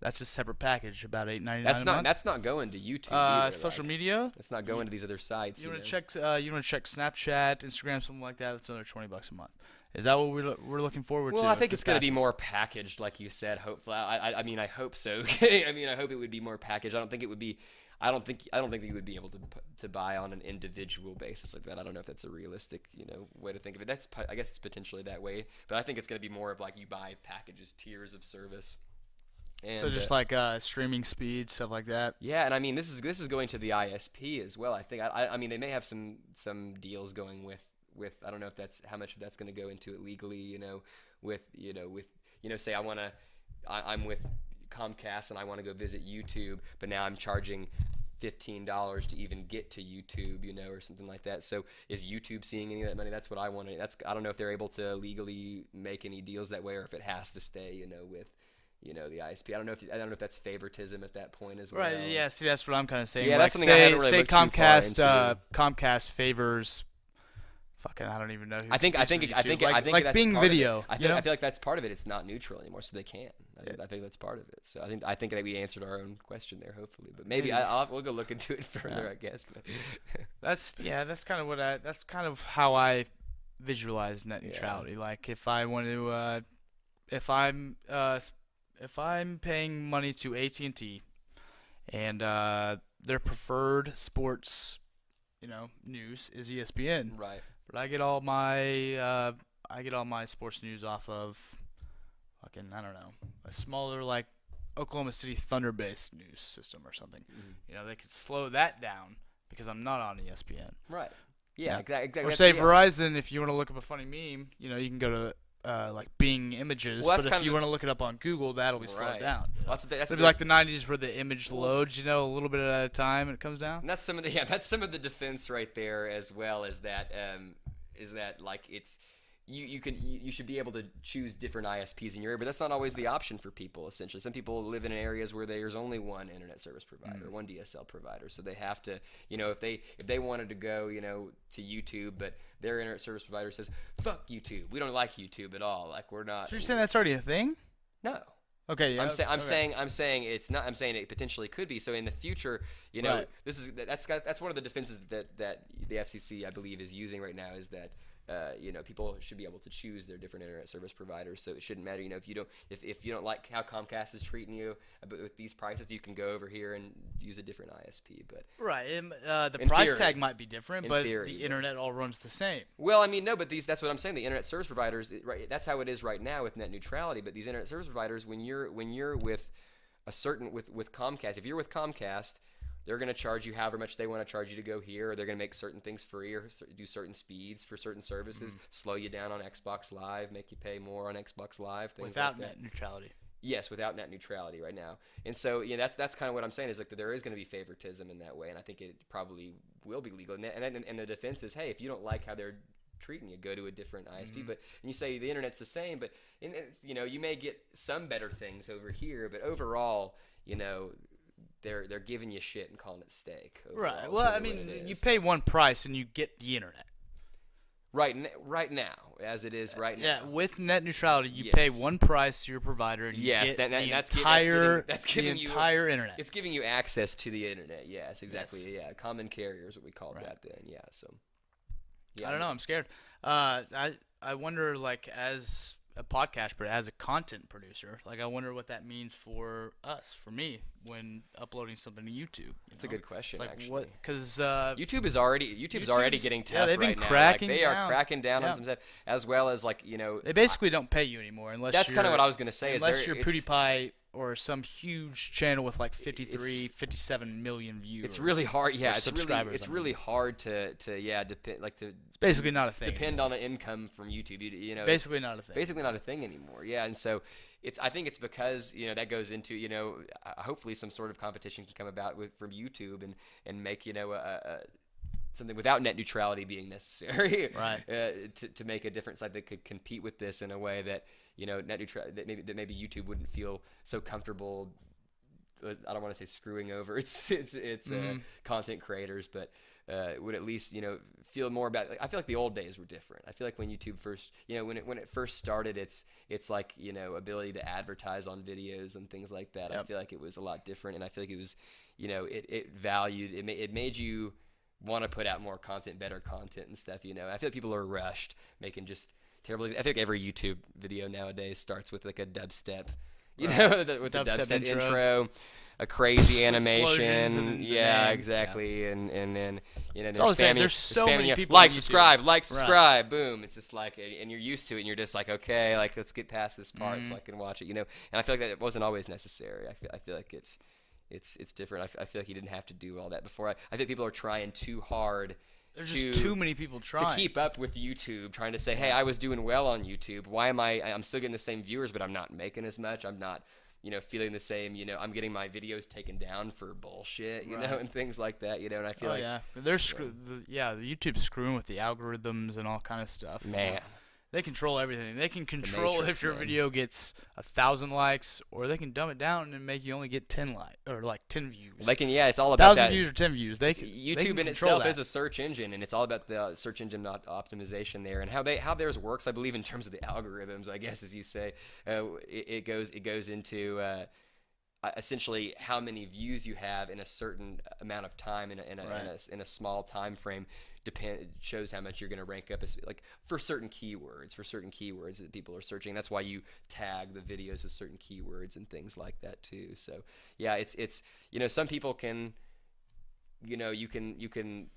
Speaker 2: That's a separate package, about $8.99
Speaker 1: That's
Speaker 2: a
Speaker 1: not
Speaker 2: month.
Speaker 1: that's not going to YouTube either.
Speaker 2: Social
Speaker 1: Like,
Speaker 2: media.
Speaker 1: It's not going to these other sites.
Speaker 2: You want to check? You want to check Snapchat, Instagram, something like that? That's another $20 a month. Is that what we're looking forward to?
Speaker 1: Well, I think it's going to be
Speaker 2: passes?
Speaker 1: more packaged, like you said. Hopefully, I mean, I hope so. I mean, I hope it would be more packaged. I don't think it would be. I don't think that you would be able to buy on an individual basis like that. I don't know if that's a realistic, way to think of it. I guess it's potentially that way, but I think it's going to be more of like you buy packages, tiers of service. And,
Speaker 2: so just like streaming speed, stuff like that.
Speaker 1: Yeah, and I mean this is going to the ISP as well. I think I mean they may have some deals going with I don't know if that's how much of that's going to go into it legally. With say I'm with Comcast and I want to go visit YouTube, but now I'm charging $15 to even get to YouTube, or something like that. So is YouTube seeing any of that money? That's what I want to. I don't know if they're able to legally make any deals that way, or if it has to stay, with the ISP. I don't know if that's favoritism at that point as well.
Speaker 2: Right. Yeah. See, that's what I'm kind of saying.
Speaker 1: Yeah,
Speaker 2: like,
Speaker 1: that's something I hadn't really
Speaker 2: say
Speaker 1: looked too far into.
Speaker 2: Comcast favors. Fucking, I don't even know.
Speaker 1: I think that's
Speaker 2: Bing
Speaker 1: part
Speaker 2: Video.
Speaker 1: Of it. I feel like that's part of it. It's not neutral anymore, so they can't. I think that's part of it. So I think that we answered our own question there, hopefully. But maybe we'll go look into it further, I guess. But
Speaker 2: that's kind of how I visualize net neutrality. Yeah. Like if I want to, if I'm paying money to AT&T, and their preferred sports, news is ESPN.
Speaker 1: Right.
Speaker 2: But I get all my sports news off of fucking, I don't know, a smaller like Oklahoma City Thunder based news system or something. Mm-hmm. They could slow that down because I'm not on ESPN.
Speaker 1: Right. Yeah. Exactly.
Speaker 2: Or say Verizon, if you want to look up a funny meme, you can go to like Bing Images, but if you want to look it up on Google, that'll be slowed down. Well, it'll be like the 90s where the image loads, a little bit at a time, and it comes down.
Speaker 1: And that's some of the defense right there, as well as that like it's you should be able to choose different ISPs in your area, but that's not always the option for people. Essentially, some people live in areas where there's only one internet service provider, one DSL provider, so they have to, if they wanted to go, to YouTube, but their internet service provider says, "Fuck YouTube, we don't like YouTube at all. Like we're not."
Speaker 2: So you're saying that's already a thing?
Speaker 1: No.
Speaker 2: Okay, yeah.
Speaker 1: I'm saying it's not. I'm saying it potentially could be. So in the future,
Speaker 2: right.
Speaker 1: that's one of the defenses that the FCC, I believe, is using right now, is that people should be able to choose their different internet service providers. So it shouldn't matter, if you don't like how Comcast is treating you with these prices, you can go over here and use a different ISP. But
Speaker 2: right, the price tag might be different, but the internet all runs the same.
Speaker 1: Well, I mean, no, but that's what I'm saying. The internet service providers, right? That's how it is right now with net neutrality. But these internet service providers, when you're with with Comcast, if you're with Comcast, they're going to charge you however much they want to charge you to go here, or they're going to make certain things free, or do certain speeds for certain services, slow you down on Xbox Live, make you pay more on Xbox Live, things
Speaker 2: without
Speaker 1: like that.
Speaker 2: net neutrality.
Speaker 1: Yes, without net neutrality right now. And so, that's kind of what I'm saying, is like that there is going to be favoritism in that way, and I think it probably will be legal. And the defense is, hey, if you don't like how they're treating you, go to a different ISP. And you say the internet's the same, but you may get some better things over here, but overall, they're giving you shit and calling it steak.
Speaker 2: Right. Well, I mean, you pay one price and you get the internet.
Speaker 1: Right now, as it is right now.
Speaker 2: Yeah, with net neutrality, you pay one price to your provider, and you get
Speaker 1: that's
Speaker 2: the entire internet.
Speaker 1: It's giving you access to the internet. Yes, exactly. Yes. Yeah, common carrier is what we called that then. Yeah, so. Yeah.
Speaker 2: I don't know. I'm scared. I wonder, like, as a podcast, but as a content producer, like, I wonder what that means for us, for me, when uploading something to YouTube.
Speaker 1: That's a good question,
Speaker 2: like,
Speaker 1: actually.
Speaker 2: what? Because
Speaker 1: YouTube's already getting tough
Speaker 2: they've been
Speaker 1: right now.
Speaker 2: cracking
Speaker 1: they
Speaker 2: down.
Speaker 1: are cracking down on some stuff, as well as
Speaker 2: they basically don't pay you anymore unless
Speaker 1: that's kind of what I was going to say.
Speaker 2: Unless you're PewDiePie or some huge channel with like 57 million views.
Speaker 1: It's really hard. Yeah,
Speaker 2: subscribers.
Speaker 1: It's really hard to depend
Speaker 2: It's basically not a thing.
Speaker 1: Depend on an income from YouTube.
Speaker 2: Basically not a thing.
Speaker 1: Basically not a thing anymore. Yeah, and so I think it's because that goes into hopefully some sort of competition can come about from YouTube and make something without net neutrality being necessary,
Speaker 2: right?
Speaker 1: To make a different site that could compete with this in a way that net neutrality that maybe YouTube wouldn't feel so comfortable I don't want to say screwing over. It's content creators, but would at least feel more about. Like, I feel like the old days were different. I feel like when YouTube first, when it first started, it's like ability to advertise on videos and things like that. Yep. I feel like it was a lot different, and I feel like it was it valued it made you want to put out more content, better content and stuff. I feel like people are rushed making just terrible. I feel like every YouTube video nowadays starts with like a dubstep. With the dubstep intro, a crazy animation, exactly, yeah. and then they're spamming,
Speaker 2: there's so many people
Speaker 1: like subscribe, right. Boom. It's just like, and you're used to it, and you're just like, okay, like let's get past this part so I can watch it, And I feel like that it wasn't always necessary. I feel like it's different. I feel like you didn't have to do all that before. I think people are trying too hard.
Speaker 2: There's just too many people trying
Speaker 1: to keep up with YouTube, trying to say, hey, I was doing well on YouTube. Why am I'm still getting the same viewers, but I'm not making as much. I'm not, feeling the same, I'm getting my videos taken down for bullshit, and things like that, and I feel
Speaker 2: they're the YouTube's screwing with the algorithms and all kind of stuff.
Speaker 1: Man.
Speaker 2: They control everything. They can control if your video gets 1,000 likes, or they can dumb it down and make you only get 10 likes or like 10 views.
Speaker 1: It's all about
Speaker 2: 1,000 views or 10 views.
Speaker 1: YouTube in itself is a search engine, and it's all about the search engine optimization there, and how theirs works. I believe in terms of the algorithms, I guess, as you say, it goes into essentially how many views you have in a certain amount of time in a small time frame. Shows how much you're going to rank up like for certain keywords that people are searching. That's why you tag the videos with certain keywords and things like that too. So yeah, it's some people can you can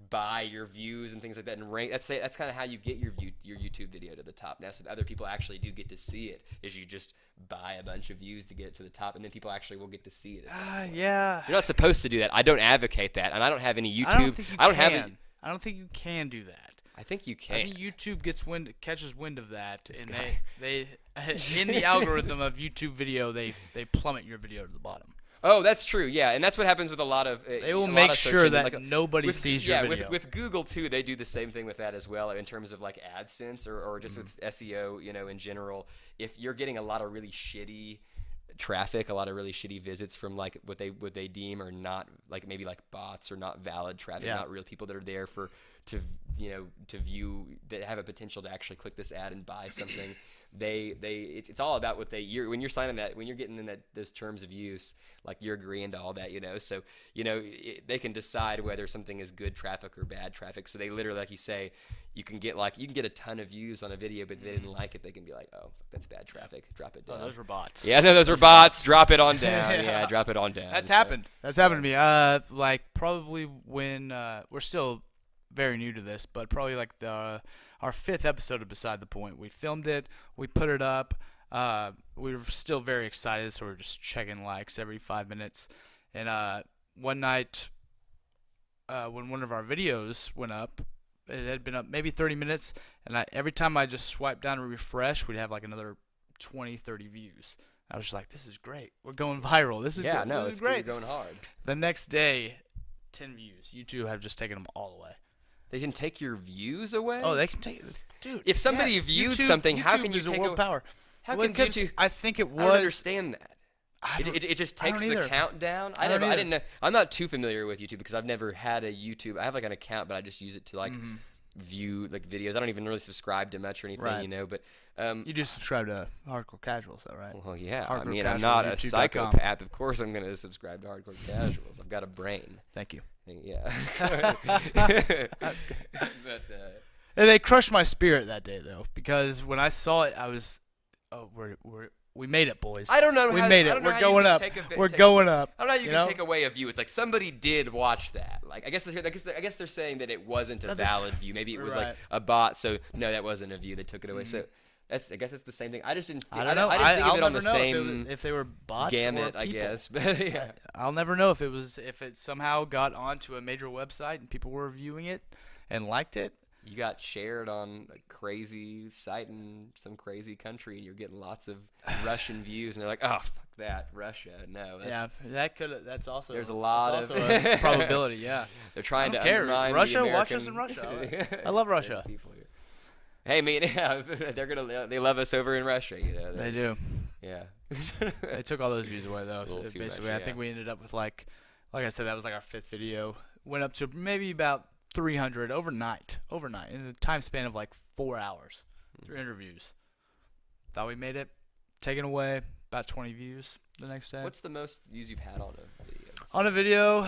Speaker 1: buy your views and things like that and rank. That's kind of how you get your YouTube video to the top. Now some other people actually do get to see it, is you just buy a bunch of views to get it to the top, and then people actually will get to see it.
Speaker 2: Yeah,
Speaker 1: you're not supposed to do that. I don't advocate that, and I don't have any YouTube.
Speaker 2: I don't think you can do that.
Speaker 1: I think you can.
Speaker 2: I think YouTube catches wind of that, and they in the algorithm of YouTube video, they plummet your video to the bottom.
Speaker 1: Oh, that's true. Yeah, and that's what happens with a lot of.
Speaker 2: They will make sure that nobody sees your video.
Speaker 1: Yeah, with Google too, they do the same thing with that as well in terms of like AdSense or just with SEO, in general. If you're getting a lot of really shitty traffic, a lot of really shitty visits from like what they deem are not, like maybe like bots or not valid traffic, not real people that are there to view, that have a potential to actually click this ad and buy something. It's all about what when you're signing that, when you're getting in those terms of use, like you're agreeing to all that, so they can decide whether something is good traffic or bad traffic. So they literally, like you say, you can get a ton of views on a video, but if they didn't like it, they can be like, oh, that's bad traffic, drop it down.
Speaker 2: Oh, those were bots.
Speaker 1: Yeah, no, those were bots. Drop it on down. Yeah, drop it on down.
Speaker 2: That's happened to me. Like probably when we're still very new to this, but probably like our 5th episode of Beside the Point. We filmed it, we put it up. We were still very excited, so we were just checking likes every 5 minutes. And one night, when one of our videos went up, it had been up maybe 30 minutes, and every time I just swiped down and refresh, we'd have like another 20, 30 views. I was just like, this is great. We're going viral. This is
Speaker 1: great.
Speaker 2: It's great.
Speaker 1: You're going hard.
Speaker 2: The next day, 10 views. YouTube have just taken them all away.
Speaker 1: They can take your views away?
Speaker 2: Oh, they can take, dude.
Speaker 1: If somebody viewed something, how can you take
Speaker 2: world power?
Speaker 1: How can YouTube?
Speaker 2: I think it was.
Speaker 1: I don't understand that. It just takes the countdown. I didn't know. I'm not too familiar with YouTube because I've never had a YouTube. I have like an account, but I just use it to like view like videos. I don't even really subscribe to much or anything, But
Speaker 2: you do subscribe to Hardcore Casuals, though, right?
Speaker 1: Well, yeah. I'm not a psychopath. Of course, I'm going to subscribe to Hardcore Casuals. I've got a brain.
Speaker 2: Thank you.
Speaker 1: Yeah. But
Speaker 2: they crushed my spirit that day, though, because when I saw it, I was, we made it, boys.
Speaker 1: I don't know.
Speaker 2: We made it. We're going up. We're going up.
Speaker 1: I don't know how you can take away a view. It's like somebody did watch that. Like I guess they're saying that it wasn't a valid view. Maybe it was like a bot. So no, that wasn't a view. They took it away. So I guess it's the same thing. I just didn't. I didn't think of it on the same.
Speaker 2: If they were bots
Speaker 1: gamut,
Speaker 2: or people.
Speaker 1: I guess. But yeah,
Speaker 2: I'll never know if it somehow got onto a major website and people were viewing it and liked it.
Speaker 1: You got shared on a crazy site in some crazy country, and you're getting lots of Russian views, and they're like, "Oh, fuck that, Russia." No,
Speaker 2: that's also
Speaker 1: there's a lot of
Speaker 2: a probability. Yeah,
Speaker 1: they're trying to
Speaker 2: undermine Russia.
Speaker 1: The American,
Speaker 2: watch us in Russia. I love Russia.
Speaker 1: Hey, man, they love us over in Russia.
Speaker 2: They do.
Speaker 1: Yeah.
Speaker 2: They took all those views away though.
Speaker 1: A little
Speaker 2: So
Speaker 1: too
Speaker 2: basically,
Speaker 1: much,
Speaker 2: I think we ended up with like I said, that was like our 5th video. Went up to maybe about 300 overnight in a time span of like 4 hours. 300 views. Thought we made it. Taken away, about 20 views the next day.
Speaker 1: What's the most views you've had on a video?
Speaker 2: On a video,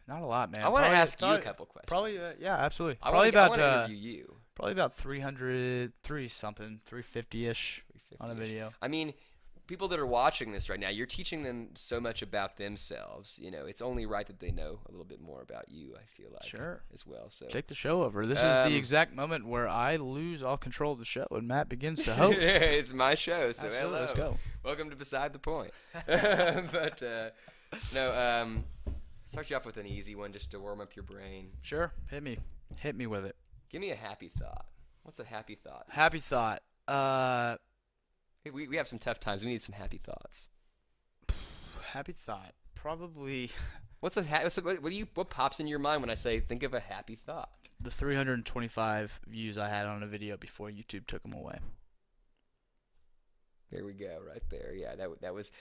Speaker 2: not a lot, man.
Speaker 1: I want to ask you a couple questions.
Speaker 2: Probably, yeah, absolutely.
Speaker 1: I
Speaker 2: Probably
Speaker 1: want to
Speaker 2: about
Speaker 1: interview you.
Speaker 2: probably about 350-ish on a video.
Speaker 1: I mean, people that are watching this right now, you're teaching them so much about themselves. You know, it's only right that they know a little bit more about you, I feel like.
Speaker 2: Sure.
Speaker 1: As well. So
Speaker 2: Take the show over. This is the exact moment where I lose all control of the show and Matt begins to host.
Speaker 1: It's my show, so
Speaker 2: Absolutely,
Speaker 1: hello.
Speaker 2: let's go.
Speaker 1: Welcome to Beside the Point. Start you off with an easy one just to warm up your brain.
Speaker 2: Sure. Hit me with it.
Speaker 1: Give me a happy thought. What's a happy thought?
Speaker 2: Happy thought.
Speaker 1: Hey, we have some tough times. We need some happy thoughts.
Speaker 2: Happy thought. Probably
Speaker 1: what pops in your mind when I say think of a happy thought?
Speaker 2: the 325 views I had on a video before YouTube took them away.
Speaker 1: There we go, right there. Yeah, that was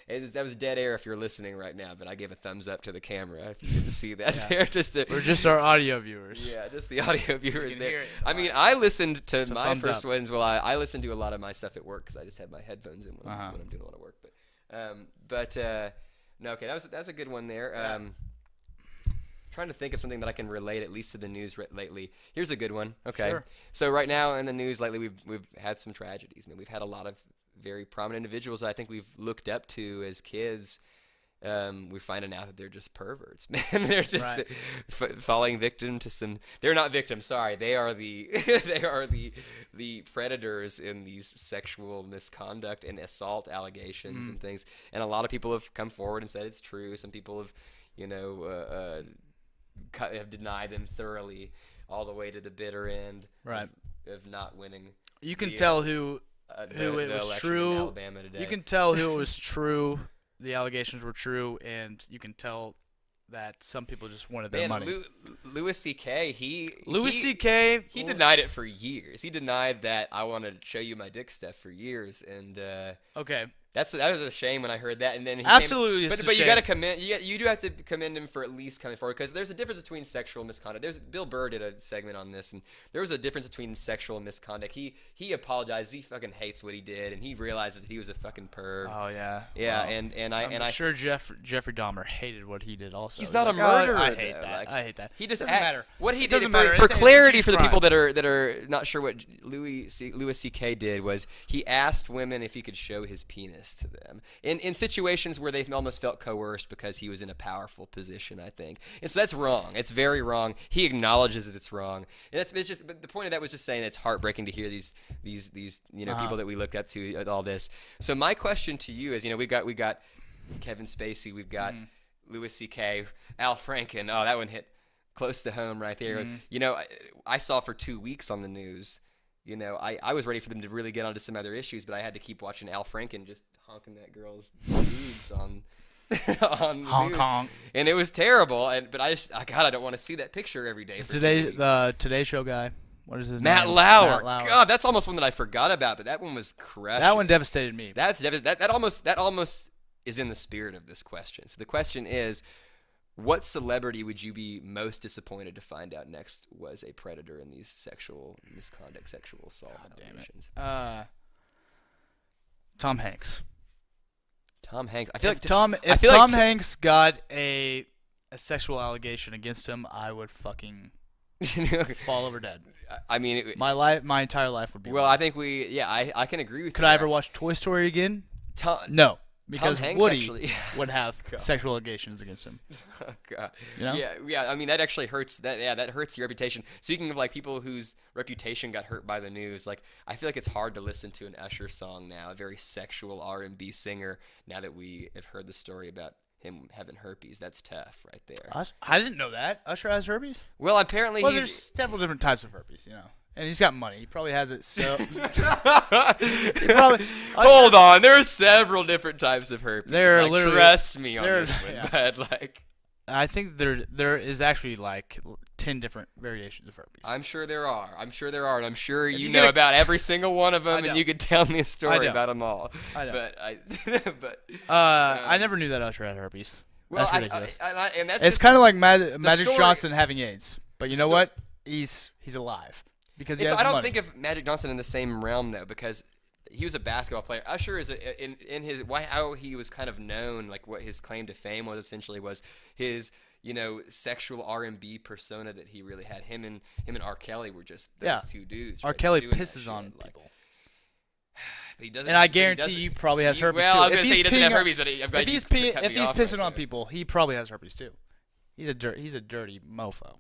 Speaker 1: dead air if you're listening right now, but I gave a thumbs up to the camera if you didn't see that there.
Speaker 2: We're just our audio viewers.
Speaker 1: Yeah, just the audio viewers there.
Speaker 2: Hear it.
Speaker 1: I mean, I listened to my first
Speaker 2: up.
Speaker 1: ones. Well, I listened to a lot of my stuff at work because I just have my headphones in when I'm doing a lot of work. No, okay, that's a good one there. Trying to think of something that I can relate at least to the news lately. Here's a good one. Okay,
Speaker 2: Sure.
Speaker 1: So right now in the news lately, we've had some tragedies. I mean, we've had a lot of very prominent individuals that I think we've looked up to as kids. We're finding out that they're just perverts, man. They're just falling victim to some. They're not victims. Sorry, they are the the predators in these sexual misconduct and assault allegations and things. And a lot of people have come forward and said it's true. Some people have, have denied them thoroughly, all the way to the bitter end.
Speaker 2: Right.
Speaker 1: Of not winning.
Speaker 2: You can tell who it was true. You can tell who it was true. The allegations were true, and you can tell that some people just wanted their money.
Speaker 1: Louis C.K. He denied it for years. He denied that I want to show you my dick stuff for years, and
Speaker 2: okay.
Speaker 1: That was a shame when I heard that, and then
Speaker 2: Absolutely,
Speaker 1: but you got to commend. You do have to commend him for at least coming forward, because there's a difference between sexual misconduct. Bill Burr did a segment on this, and there was a difference between sexual misconduct. He apologized. He fucking hates what he did, and he realizes that he was a fucking perv.
Speaker 2: Oh yeah.
Speaker 1: Yeah,
Speaker 2: wow. I'm sure Jeffrey Dahmer hated what he did also.
Speaker 1: He's not a murderer.
Speaker 2: I hate that. I hate that.
Speaker 1: He just
Speaker 2: doesn't matter.
Speaker 1: What he
Speaker 2: did
Speaker 1: for clarity for the people that are not sure what Louis C.K. did was he asked women if he could show his penis to them. In situations where they almost felt coerced because he was in a powerful position, I think. And so that's wrong. It's very wrong. He acknowledges that it's wrong. And it's just. But the point of that was just saying it's heartbreaking to hear these people that we look up to at all this. So my question to you is, we got Kevin Spacey, we've got Louis C.K., Al Franken. Oh, that one hit close to home right there. I saw for 2 weeks on the news. I was ready for them to really get onto some other issues, but I had to keep watching Al Franken just honking that girl's boobs on
Speaker 2: Hong
Speaker 1: news.
Speaker 2: Kong,
Speaker 1: and it was terrible. But I don't want to see that picture every day. For 2 weeks.
Speaker 2: The Today Show guy. What is his
Speaker 1: Matt
Speaker 2: name?
Speaker 1: Lauer. God, that's almost one that I forgot about, but that one was crushing.
Speaker 2: That one devastated me.
Speaker 1: That almost is in the spirit of this question. So the question is, what celebrity would you be most disappointed to find out next was a predator in these sexual misconduct, sexual assault allegations?
Speaker 2: Tom Hanks.
Speaker 1: Tom Hanks.
Speaker 2: If Tom Hanks got a sexual allegation against him, I would fucking fall over dead.
Speaker 1: I mean,
Speaker 2: my entire life would be.
Speaker 1: Well, I think I can agree with you.
Speaker 2: Could I ever watch Toy Story again? No. Because
Speaker 1: Hanks
Speaker 2: Woody would have sexual allegations against him.
Speaker 1: Oh God.
Speaker 2: Yeah.
Speaker 1: I mean, that actually hurts. That hurts your reputation. Speaking of people whose reputation got hurt by the news, I feel like it's hard to listen to an Usher song now, a very sexual R&B singer. Now that we have heard the story about him having herpes, that's tough, right there.
Speaker 2: I didn't know that Usher has herpes.
Speaker 1: Well, apparently
Speaker 2: there's several different types of herpes, And he's got money. He probably has it. So
Speaker 1: hold on. There are several different types of herpes.
Speaker 2: There are literally.
Speaker 1: Trust me on this one.
Speaker 2: Yeah.
Speaker 1: But
Speaker 2: I think there is actually like 10 different variations of herpes.
Speaker 1: I'm sure there are. And I'm sure
Speaker 2: If
Speaker 1: you
Speaker 2: you
Speaker 1: know
Speaker 2: get a-
Speaker 1: about every single one of them,
Speaker 2: I
Speaker 1: and you could tell me a story
Speaker 2: don't.
Speaker 1: about them all.
Speaker 2: I don't.
Speaker 1: But
Speaker 2: I never knew that Usher had herpes.
Speaker 1: well,
Speaker 2: That's ridiculous.
Speaker 1: and that's
Speaker 2: It's
Speaker 1: just,
Speaker 2: kind of like Magic
Speaker 1: story-
Speaker 2: Johnson having AIDS, but you know
Speaker 1: sto-
Speaker 2: what? He's alive because he has
Speaker 1: I don't
Speaker 2: money.
Speaker 1: think of Magic Johnson in the same realm though, because he was a basketball player. Usher is in his how he was kind of known, like what his claim to fame was essentially was his sexual R&B persona that he really had. Him and R. Kelly were just those two dudes.
Speaker 2: R.
Speaker 1: right,
Speaker 2: Kelly
Speaker 1: doing that
Speaker 2: pisses
Speaker 1: shit,
Speaker 2: on
Speaker 1: like-
Speaker 2: people.
Speaker 1: But he doesn't,
Speaker 2: And I
Speaker 1: but he
Speaker 2: guarantee
Speaker 1: doesn't-
Speaker 2: you probably has herpes
Speaker 1: well,
Speaker 2: too.
Speaker 1: I was
Speaker 2: If
Speaker 1: gonna say
Speaker 2: he's
Speaker 1: he doesn't have
Speaker 2: peeing on-
Speaker 1: herpes, but
Speaker 2: if he's pissing on people, he probably has herpes too. He's a dirty mofo.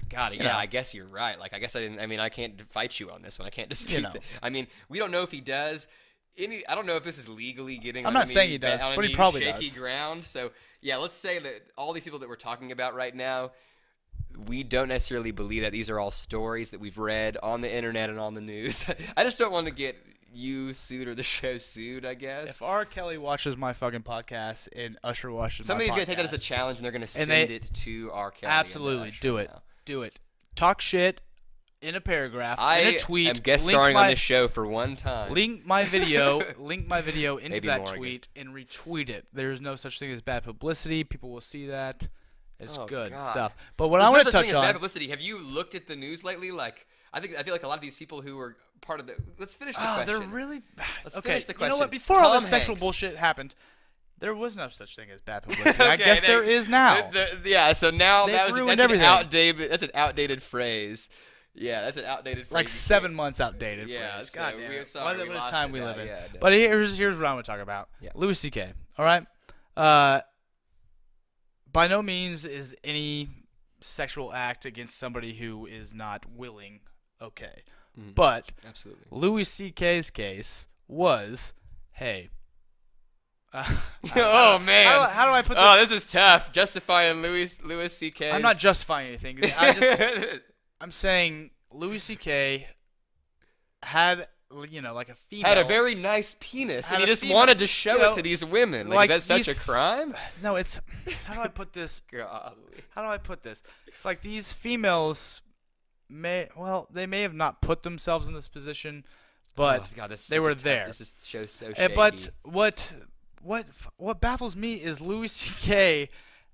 Speaker 1: God, yeah, I guess you're right. Like, I guess I can't fight you on this one. I can't dispute that. I mean, we don't know if he does. I don't know if this is legally getting.
Speaker 2: I'm not saying he does,
Speaker 1: on
Speaker 2: but he
Speaker 1: any
Speaker 2: probably
Speaker 1: shaky
Speaker 2: does.
Speaker 1: ground. So yeah, let's say that all these people that we're talking about right now, we don't necessarily believe that these are all stories that we've read on the internet and on the news. I just don't want to get you sued or the show sued, I guess.
Speaker 2: If R. Kelly watches my fucking podcast and Usher watches
Speaker 1: Somebody's
Speaker 2: my podcast,
Speaker 1: gonna take that as a challenge and they're gonna send it to R. Kelly.
Speaker 2: absolutely
Speaker 1: and
Speaker 2: do
Speaker 1: Usher
Speaker 2: it.
Speaker 1: now.
Speaker 2: Do it. Talk shit in a paragraph,
Speaker 1: I
Speaker 2: in a tweet.
Speaker 1: am guest
Speaker 2: link
Speaker 1: starring
Speaker 2: my,
Speaker 1: on this show for one time.
Speaker 2: Link my video into
Speaker 1: Maybe
Speaker 2: that
Speaker 1: Morgan.
Speaker 2: tweet and retweet it. There's no such thing as bad publicity. People will see that. It's
Speaker 1: Oh,
Speaker 2: good
Speaker 1: God.
Speaker 2: stuff. But what
Speaker 1: There's
Speaker 2: I want
Speaker 1: no
Speaker 2: to
Speaker 1: such
Speaker 2: touch
Speaker 1: thing as
Speaker 2: on.
Speaker 1: bad publicity. Have you looked at the news lately? Like, I feel like a lot of these people who were part of the. Let's finish the question.
Speaker 2: They're really.
Speaker 1: Let's
Speaker 2: okay,
Speaker 1: finish the
Speaker 2: you
Speaker 1: question.
Speaker 2: know what? Before all
Speaker 1: Tom
Speaker 2: this sexual
Speaker 1: Hanks.
Speaker 2: bullshit happened, there was no such thing as bad publicity. I
Speaker 1: Okay,
Speaker 2: guess there is now.
Speaker 1: Yeah. So now
Speaker 2: They've
Speaker 1: that's
Speaker 2: ruined
Speaker 1: an
Speaker 2: everything.
Speaker 1: outdated. That's an outdated phrase. Yeah, that's an outdated phrase.
Speaker 2: Like
Speaker 1: You
Speaker 2: 7 months outdated.
Speaker 1: Yeah,
Speaker 2: phrase.
Speaker 1: so
Speaker 2: God
Speaker 1: we-
Speaker 2: damn it.
Speaker 1: sorry,
Speaker 2: What
Speaker 1: we
Speaker 2: a
Speaker 1: lost
Speaker 2: time
Speaker 1: it
Speaker 2: we
Speaker 1: now,
Speaker 2: live in.
Speaker 1: yeah,
Speaker 2: But here's what I want to talk about.
Speaker 1: Yeah.
Speaker 2: Louis C.K. All right. By no means is any sexual act against somebody who is not willing okay. But
Speaker 1: Absolutely.
Speaker 2: Louis C.K.'s case was, hey.
Speaker 1: Oh man.
Speaker 2: How do I put this?
Speaker 1: Oh, this is tough. Justifying Louis C.K.
Speaker 2: I'm not justifying anything. I'm saying Louis C.K. had, like a female.
Speaker 1: had a very nice penis,
Speaker 2: Had
Speaker 1: and he
Speaker 2: a
Speaker 1: just
Speaker 2: female-
Speaker 1: wanted to show
Speaker 2: you know,
Speaker 1: it to these women.
Speaker 2: like
Speaker 1: Is that such
Speaker 2: these
Speaker 1: a crime?
Speaker 2: No, it's. How do I put this?
Speaker 1: Golly.
Speaker 2: How do I put this? It's like these females they may have not put themselves in this position, but
Speaker 1: Oh, God, this is
Speaker 2: they
Speaker 1: such a
Speaker 2: were
Speaker 1: tough-
Speaker 2: there.
Speaker 1: This is shows so
Speaker 2: Eh,
Speaker 1: shaky.
Speaker 2: but what baffles me is Louis C.K.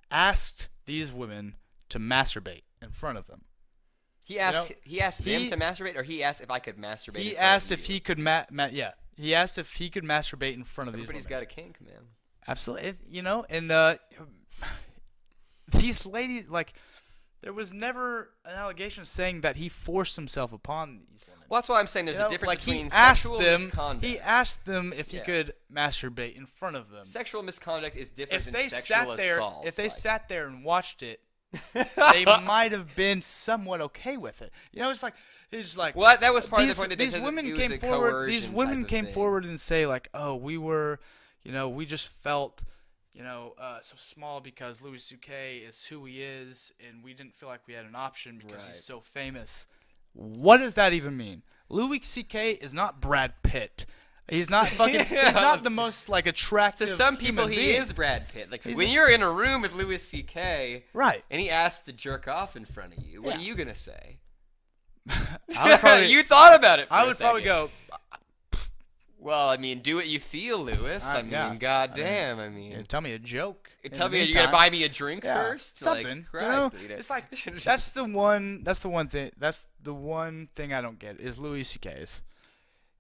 Speaker 2: asked these women to masturbate in front of them.
Speaker 1: He asked them
Speaker 2: he-
Speaker 1: to masturbate, or he asked if I could masturbate.
Speaker 2: He
Speaker 1: in front
Speaker 2: asked
Speaker 1: of
Speaker 2: if
Speaker 1: you?
Speaker 2: he could He asked if he could masturbate in front of
Speaker 1: Everybody's
Speaker 2: these women.
Speaker 1: got a kink, man.
Speaker 2: Absolutely, and these ladies, like, there was never an allegation saying that he forced himself upon these women.
Speaker 1: Well, that's why I'm saying there's
Speaker 2: You know,
Speaker 1: a difference
Speaker 2: like,
Speaker 1: between
Speaker 2: he asked
Speaker 1: sexual
Speaker 2: them,
Speaker 1: misconduct.
Speaker 2: He asked them if he
Speaker 1: Yeah.
Speaker 2: could masturbate in front of them.
Speaker 1: Sexual misconduct is different
Speaker 2: If
Speaker 1: than
Speaker 2: they
Speaker 1: sexual
Speaker 2: sat there,
Speaker 1: assault.
Speaker 2: if they
Speaker 1: like-
Speaker 2: sat there and watched it, they might have been somewhat okay with it. It's like
Speaker 1: Well, that was part of
Speaker 2: these,
Speaker 1: the point that
Speaker 2: these
Speaker 1: it
Speaker 2: women
Speaker 1: was
Speaker 2: came
Speaker 1: a
Speaker 2: forward. These
Speaker 1: coercion
Speaker 2: women
Speaker 1: type of
Speaker 2: came
Speaker 1: thing.
Speaker 2: forward and say like, "Oh, we were, we just felt, so small because Louis C.K. is who he is, and we didn't feel like we had an option because
Speaker 1: Right.
Speaker 2: he's so famous." What does that even mean? Louis C.K. is not Brad Pitt. He's not fucking. He's not the most attractive.
Speaker 1: To some people,
Speaker 2: human
Speaker 1: he
Speaker 2: being.
Speaker 1: is Brad Pitt. Like
Speaker 2: He's
Speaker 1: when you're in a room with Louis C.K.
Speaker 2: Right.
Speaker 1: and he asks to jerk off in front of you, what
Speaker 2: Yeah.
Speaker 1: are you gonna say?
Speaker 2: I would probably.
Speaker 1: You thought about it. For
Speaker 2: I
Speaker 1: a
Speaker 2: would probably
Speaker 1: second.
Speaker 2: go.
Speaker 1: Well, I mean, do what you feel, Lewis. I mean,
Speaker 2: yeah.
Speaker 1: goddamn. I mean,
Speaker 2: Tell me a joke.
Speaker 1: tell
Speaker 2: in
Speaker 1: me,
Speaker 2: the
Speaker 1: are you gonna
Speaker 2: meantime.
Speaker 1: buy me a drink
Speaker 2: Yeah,
Speaker 1: first?
Speaker 2: something.
Speaker 1: Like, Christ,
Speaker 2: It's like that's the one. That's the one thing. That's the one thing I don't get is Louis C.K.'s.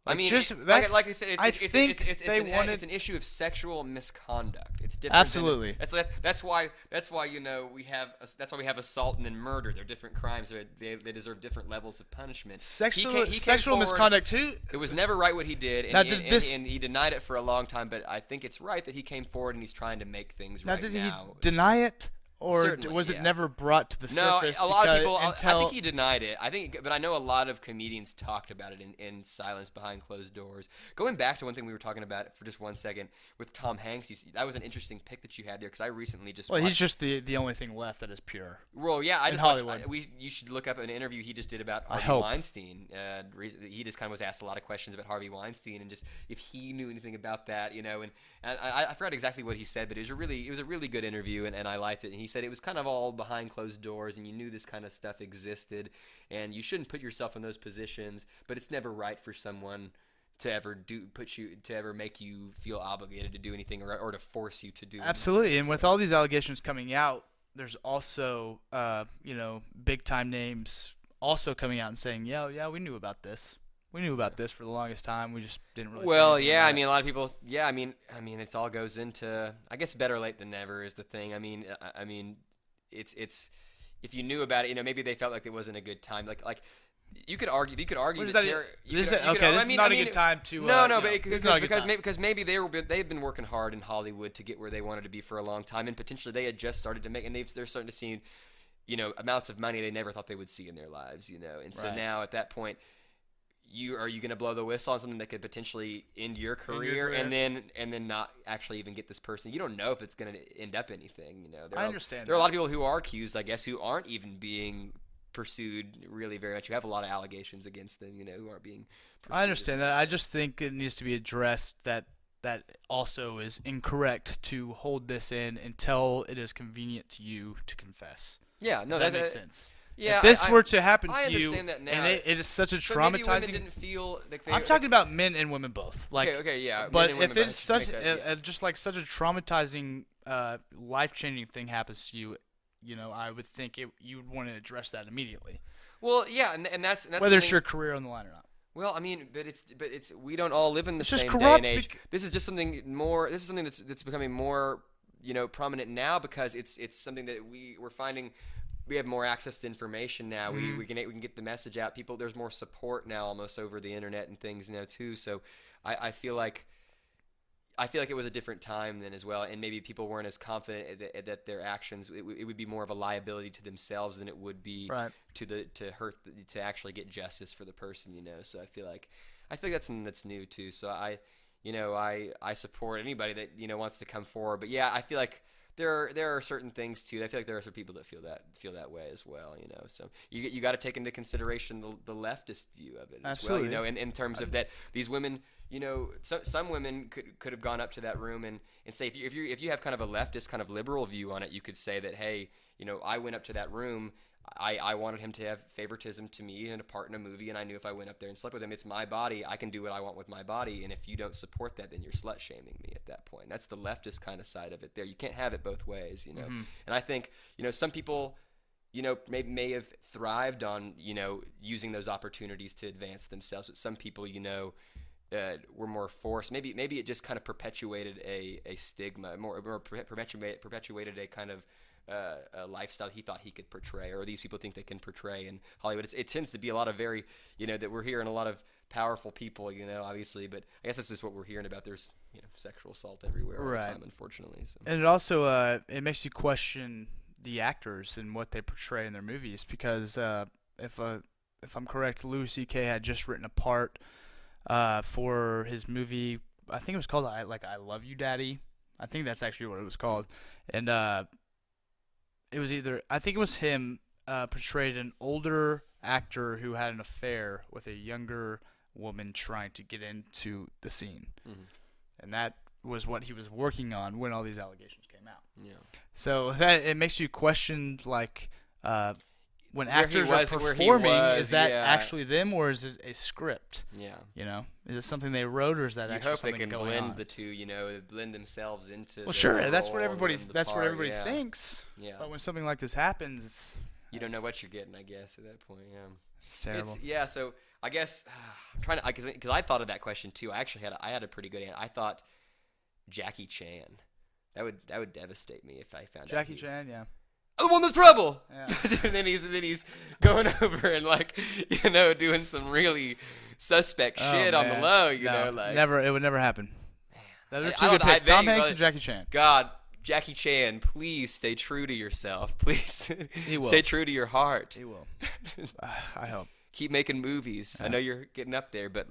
Speaker 1: I mean,
Speaker 2: just
Speaker 1: like I said,
Speaker 2: I think they wanted.
Speaker 1: it's an issue of sexual misconduct. It's different.
Speaker 2: Absolutely.
Speaker 1: That's why we have assault and then murder. They're different crimes. They deserve different levels of punishment.
Speaker 2: Sexual
Speaker 1: He came
Speaker 2: sexual
Speaker 1: forward-
Speaker 2: misconduct too.
Speaker 1: It was never right what he did, and,
Speaker 2: Now,
Speaker 1: and,
Speaker 2: did
Speaker 1: and-
Speaker 2: this-
Speaker 1: and he denied it for a long time. But I think it's right that he came forward and he's trying to make things
Speaker 2: Now,
Speaker 1: right
Speaker 2: did
Speaker 1: now.
Speaker 2: he deny it, or
Speaker 1: Certainly,
Speaker 2: was it
Speaker 1: yeah.
Speaker 2: never brought to the
Speaker 1: No,
Speaker 2: surface?
Speaker 1: a lot of
Speaker 2: because-
Speaker 1: people.
Speaker 2: Until,
Speaker 1: I think he denied it. But I know a lot of comedians talked about it in silence behind closed doors. Going back to one thing we were talking about for just 1 second with Tom Hanks, that was an interesting pick that you had there because I recently just.
Speaker 2: Well,
Speaker 1: watched,
Speaker 2: he's just the only thing left that is pure.
Speaker 1: Well, yeah, I
Speaker 2: in
Speaker 1: just
Speaker 2: Hollywood.
Speaker 1: watched. You should look up an interview he just did about
Speaker 2: I
Speaker 1: Harvey
Speaker 2: hope.
Speaker 1: Weinstein. He just kind of was asked a lot of questions about Harvey Weinstein and just if he knew anything about that, and I forgot exactly what he said, but it was a really good interview, and I liked it. And said it was kind of all behind closed doors, and you knew this kind of stuff existed, and you shouldn't put yourself in those positions, but it's never right for someone to ever make you feel obligated to do anything or to force you to do
Speaker 2: Absolutely.
Speaker 1: anything.
Speaker 2: And with all these allegations coming out, there's also big time names also coming out and saying, yeah, we knew about this. We knew about this for the longest time. We just didn't really.
Speaker 1: Well, yeah, I mean, a lot of people. Yeah, I mean, it all goes into. I guess better late than never is the thing. I mean, it's if you knew about it, maybe they felt like it wasn't a good time. Like you could argue.
Speaker 2: What is that? This is not a good time to.
Speaker 1: Because maybe they've been working hard in Hollywood to get where they wanted to be for a long time, and potentially they had just started to make, and they're starting to see, amounts of money they never thought they would see in their lives, and so now at that point. Are you going to blow the whistle on something that could potentially end your career, and then not actually even get this person? You don't know if it's going to end up anything.
Speaker 2: I understand.
Speaker 1: There are a lot of people who are accused, I guess, who aren't even being pursued really very much. You have a lot of allegations against them, who aren't being pursued.
Speaker 2: I understand that. I just think it needs to be addressed that also is incorrect to hold this in until it is convenient to you to confess.
Speaker 1: Yeah, no,
Speaker 2: that makes sense.
Speaker 1: Yeah,
Speaker 2: if this were to happen to you,
Speaker 1: that now.
Speaker 2: And it is such a traumatizing.
Speaker 1: Maybe women didn't feel like
Speaker 2: I'm talking about men and women both. Like,
Speaker 1: okay, yeah.
Speaker 2: But if it's such just like such a traumatizing, life-changing thing happens to you, I would think you'd want to address that immediately.
Speaker 1: Well, yeah, and that's
Speaker 2: whether it's your career on the line or not.
Speaker 1: Well, I mean, but it's we don't all live in the same day and age. This is just something more. This is something that's becoming more, prominent now because it's something that we're finding. We have more access to information now. We can get the message out. There's more support now, almost over the internet and things too. So, I feel like it was a different time then as well, and maybe people weren't as confident that their actions it would be more of a liability to themselves than it would be to actually get justice for the person. So I feel like that's something that's new too. So I support anybody that wants to come forward. But yeah, I feel like. There are certain things too. I feel like there are some people that feel that way as well. So you got to take into consideration the leftist view of it as
Speaker 2: Absolutely.
Speaker 1: well. In terms of that, these women, some women could have gone up to that room and say if you have kind of a leftist kind of liberal view on it, you could say that hey, I went up to that room. I wanted him to have favoritism to me and a part in a movie, and I knew if I went up there and slept with him, it's my body. I can do what I want with my body, and if you don't support that, then you're slut-shaming me at that point. That's the leftist kind of side of it there. You can't have it both ways, And I think, some people, may have thrived on, using those opportunities to advance themselves, but some people, were more forced. Maybe it just kind of perpetuated a stigma, more perpetuated a kind of a lifestyle he thought he could portray, or these people think they can portray in Hollywood. It tends to be a lot of very, that we're hearing a lot of powerful people, obviously, but I guess this is what we're hearing about. There's, sexual assault everywhere all the time, unfortunately. So.
Speaker 2: And it also, it makes you question the actors and what they portray in their movies, because if I'm correct, Louis C.K. had just written a part for his movie. I think it was called I Love You, Daddy. I think that's actually what it was called, and it was I think it was him portrayed an older actor who had an affair with a younger woman trying to get into the scene. Mm-hmm. And that was what he was working on when all these allegations came out. Yeah. So it makes you question, like, when actors are performing, is that actually them or is it a script? Yeah. Is it something they wrote or is that actually something going on?
Speaker 1: You hope they can blend the two, blend themselves into.
Speaker 2: Well, sure, that's what everybody thinks. Yeah. But when something like this happens,
Speaker 1: you don't know what you're getting, I guess, at that point. Yeah.
Speaker 2: It's terrible.
Speaker 1: So I guess I'm trying to, because I thought of that question too. I actually had a pretty good answer. I thought Jackie Chan. That would devastate me if I found out.
Speaker 2: Jackie Chan, yeah.
Speaker 1: The one with trouble.
Speaker 2: Yeah.
Speaker 1: and then he's going over and doing some really suspect shit on the low.
Speaker 2: Never. It would never happen. Man. Those are two good picks. Tom Hanks and Jackie Chan.
Speaker 1: God, Jackie Chan, please stay true to yourself. Please
Speaker 2: he will.
Speaker 1: Stay true to your heart.
Speaker 2: He will. I hope.
Speaker 1: Keep making movies. I know you're getting up there, but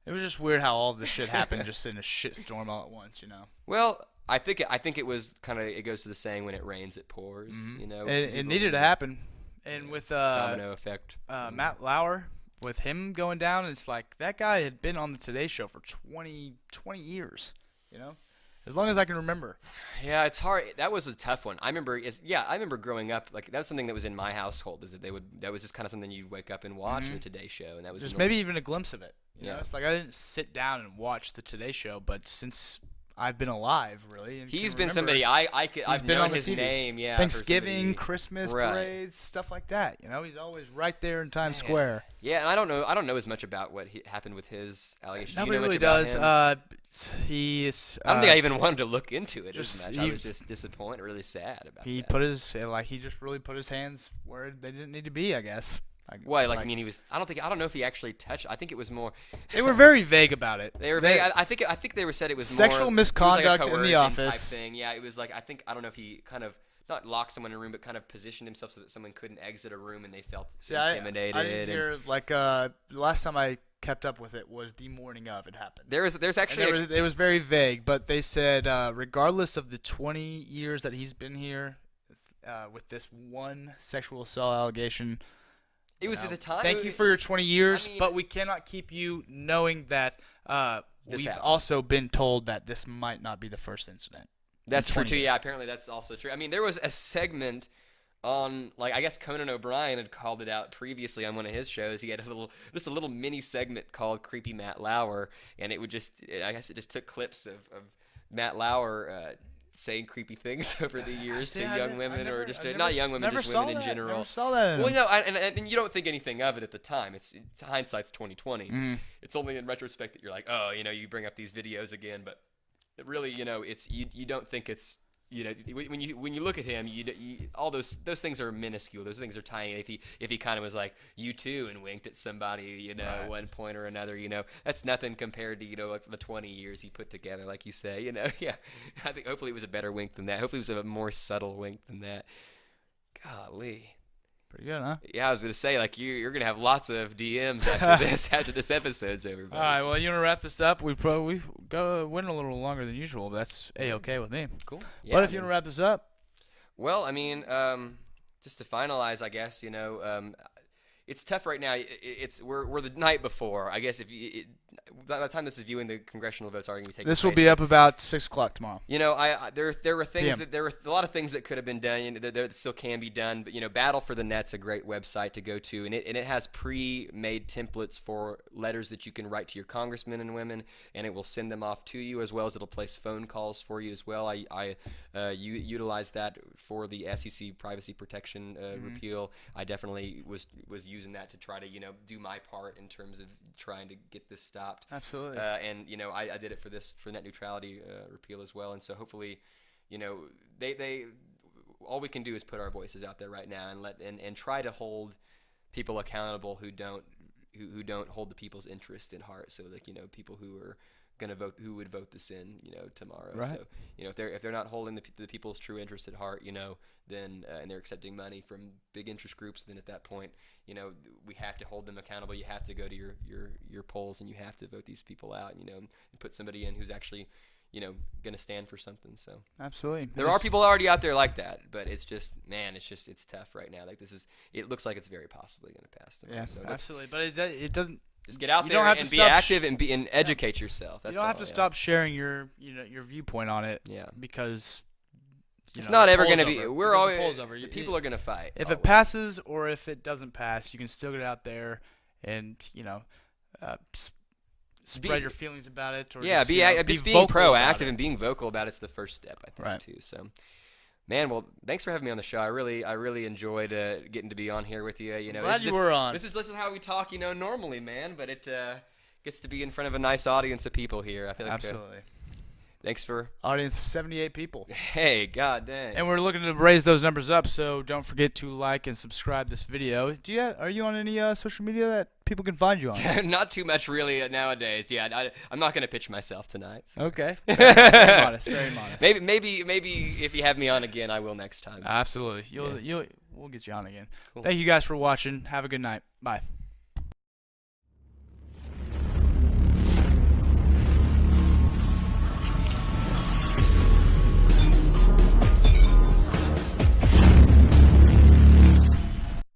Speaker 2: it was just weird how all this shit happened just in a shitstorm all at once.
Speaker 1: Well. I think it was kind of, it goes to the saying, when it rains it pours.
Speaker 2: Mm-hmm. It needed to happen, and with
Speaker 1: domino effect.
Speaker 2: Matt Lauer, with him going down, it's like that guy had been on the Today Show for 20 years. It as long as I can remember.
Speaker 1: Yeah, it's hard. That was a tough one. I remember growing up, like that was something that was in my household. Is that that was just kind of something you'd wake up and watch the Today Show, and that was
Speaker 2: just maybe even a glimpse of it. You know,
Speaker 1: Yeah.
Speaker 2: it's like I didn't sit down and watch the Today Show, but since I've been alive, really, and
Speaker 1: He's
Speaker 2: can
Speaker 1: been
Speaker 2: remember,
Speaker 1: somebody I've
Speaker 2: been
Speaker 1: known
Speaker 2: on the
Speaker 1: his
Speaker 2: TV.
Speaker 1: name. Yeah,
Speaker 2: Thanksgiving,
Speaker 1: for somebody-
Speaker 2: Christmas
Speaker 1: Right.
Speaker 2: parades, stuff like that. You know, he's always right there in Times Square.
Speaker 1: Yeah, and I don't know as much about what happened with his allegations. Do you
Speaker 2: Nobody
Speaker 1: know much
Speaker 2: really
Speaker 1: about
Speaker 2: does.
Speaker 1: him?
Speaker 2: He is.
Speaker 1: I don't think I even wanted to look into it
Speaker 2: just-
Speaker 1: as much. I
Speaker 2: he-
Speaker 1: was just disappointed, really sad about
Speaker 2: He
Speaker 1: that.
Speaker 2: put his he just really put his hands where they didn't need to be, I guess.
Speaker 1: What? I mean, he was. I don't know if he actually touched. I think it was more.
Speaker 2: They were very vague about it.
Speaker 1: They were vague. I think they were said it was
Speaker 2: sexual
Speaker 1: more,
Speaker 2: misconduct
Speaker 1: it was like a
Speaker 2: in the
Speaker 1: coercion type
Speaker 2: office.
Speaker 1: thing. Yeah, it was like I don't know if he kind of not locked someone in a room, but kind of positioned himself so that someone couldn't exit a room and they felt intimidated.
Speaker 2: I didn't hear the last time I kept up with it was the morning of it happened.
Speaker 1: There's actually
Speaker 2: It was very vague, but they said regardless of the 20 years that he's been here, with this one sexual assault allegation.
Speaker 1: it was at the time.
Speaker 2: Thank you for your 20 years,
Speaker 1: I mean-
Speaker 2: but we cannot keep you knowing that
Speaker 1: This
Speaker 2: we've
Speaker 1: happened.
Speaker 2: also been told that this might not be the first incident.
Speaker 1: That's true
Speaker 2: 20
Speaker 1: too.
Speaker 2: years.
Speaker 1: Yeah, apparently that's also true. I mean, there was a segment on, like, I guess Conan O'Brien had called it out previously on one of his shows. He had a little mini segment called Creepy Matt Lauer, and it would I guess it just took clips of Matt Lauer saying creepy things over the years to young women, or just not young women, just women in general.
Speaker 2: Never saw that. In
Speaker 1: Well,
Speaker 2: him.
Speaker 1: no, and you don't think anything of it at the time. It's hindsight's 2020.
Speaker 2: Mm-hmm.
Speaker 1: It's only in retrospect that you're like, oh, you bring up these videos again, but it really, it's you don't think it's, when you look at him, all those things are minuscule. Those things are tiny. If he kind of was like you too and winked at somebody,
Speaker 2: Right.
Speaker 1: one point or another, that's nothing compared to like the 20 years he put together, like you say, yeah. I think hopefully it was a better wink than that. Hopefully it was a more subtle wink than that. Golly.
Speaker 2: Pretty good, huh?
Speaker 1: Yeah, I was gonna say, like, you're gonna have lots of DMs after this episode's over.
Speaker 2: All right, well, you want to wrap this up? We've went a little longer than usual, but that's A-okay with me.
Speaker 1: Cool.
Speaker 2: But if you want to wrap this up,
Speaker 1: Well, I mean, just to finalize, I guess, it's tough right now. We're the night before. I guess by the time this is viewing, the congressional votes are going to be taking
Speaker 2: this will
Speaker 1: place.
Speaker 2: be up about 6 o'clock tomorrow.
Speaker 1: There were things
Speaker 2: PM.
Speaker 1: there were a lot of things that could have been done. That still can be done. But Battle for the Net's a great website to go to, and it has pre-made templates for letters that you can write to your congressmen and women, and it will send them off to you, as well as it'll place phone calls for you as well. I utilized that for the SEC privacy protection repeal. I definitely was using that to try to do my part in terms of trying to get this stopped.
Speaker 2: Absolutely.
Speaker 1: And I did it for net neutrality repeal as well. And so hopefully, they all we can do is put our voices out there right now and try to hold people accountable who don't hold the people's interest in heart. So people who are gonna vote, who would vote this in, tomorrow.
Speaker 2: Right.
Speaker 1: So if they're not holding the people's true interest at heart, then and they're accepting money from big interest groups, then at that point, we have to hold them accountable. You have to go to your polls and you have to vote these people out, and put somebody in who's actually going to stand for something. So
Speaker 2: Absolutely.
Speaker 1: there are people already out there like that, but it's just, man, it's tough right now. Like it looks like it's very possibly going to pass tomorrow.
Speaker 2: Yeah,
Speaker 1: So
Speaker 2: absolutely. But it doesn't.
Speaker 1: just get out
Speaker 2: You
Speaker 1: there
Speaker 2: don't have to
Speaker 1: and be
Speaker 2: stop
Speaker 1: active and educate yourself. That's
Speaker 2: You don't have
Speaker 1: all,
Speaker 2: to
Speaker 1: yeah.
Speaker 2: stop sharing your viewpoint on it.
Speaker 1: Yeah.
Speaker 2: Because
Speaker 1: It's not
Speaker 2: the
Speaker 1: ever
Speaker 2: poll's
Speaker 1: going to be.
Speaker 2: over.
Speaker 1: We're
Speaker 2: Because
Speaker 1: all
Speaker 2: the poll's over.
Speaker 1: the people are going to fight.
Speaker 2: If
Speaker 1: always.
Speaker 2: it passes or if it doesn't pass, you can still get out there and spread your feelings about it. Or
Speaker 1: Yeah,
Speaker 2: just,
Speaker 1: just
Speaker 2: be
Speaker 1: being
Speaker 2: vocal about
Speaker 1: proactive
Speaker 2: it.
Speaker 1: and being vocal about it's the first step, I think,
Speaker 2: Right.
Speaker 1: too. So, man, well, thanks for having me on the show. I really enjoyed getting to be on here with you.
Speaker 2: Glad you were on.
Speaker 1: This is how we talk, normally, man. But it gets to be in front of a nice audience of people here. I feel like
Speaker 2: Absolutely.
Speaker 1: thanks for.
Speaker 2: Audience of 78 people.
Speaker 1: Hey, god dang.
Speaker 2: And we're looking to raise those numbers up, so don't forget to like and subscribe this video. Are you on any social media that people can find you on?
Speaker 1: Not too much really nowadays. Yeah, I'm not gonna pitch myself tonight. So.
Speaker 2: Okay. Very modest. Very modest.
Speaker 1: Maybe if you have me on again, I will next time.
Speaker 2: Absolutely. We'll get you on again.
Speaker 1: Cool.
Speaker 2: Thank you guys for watching. Have a good night. Bye.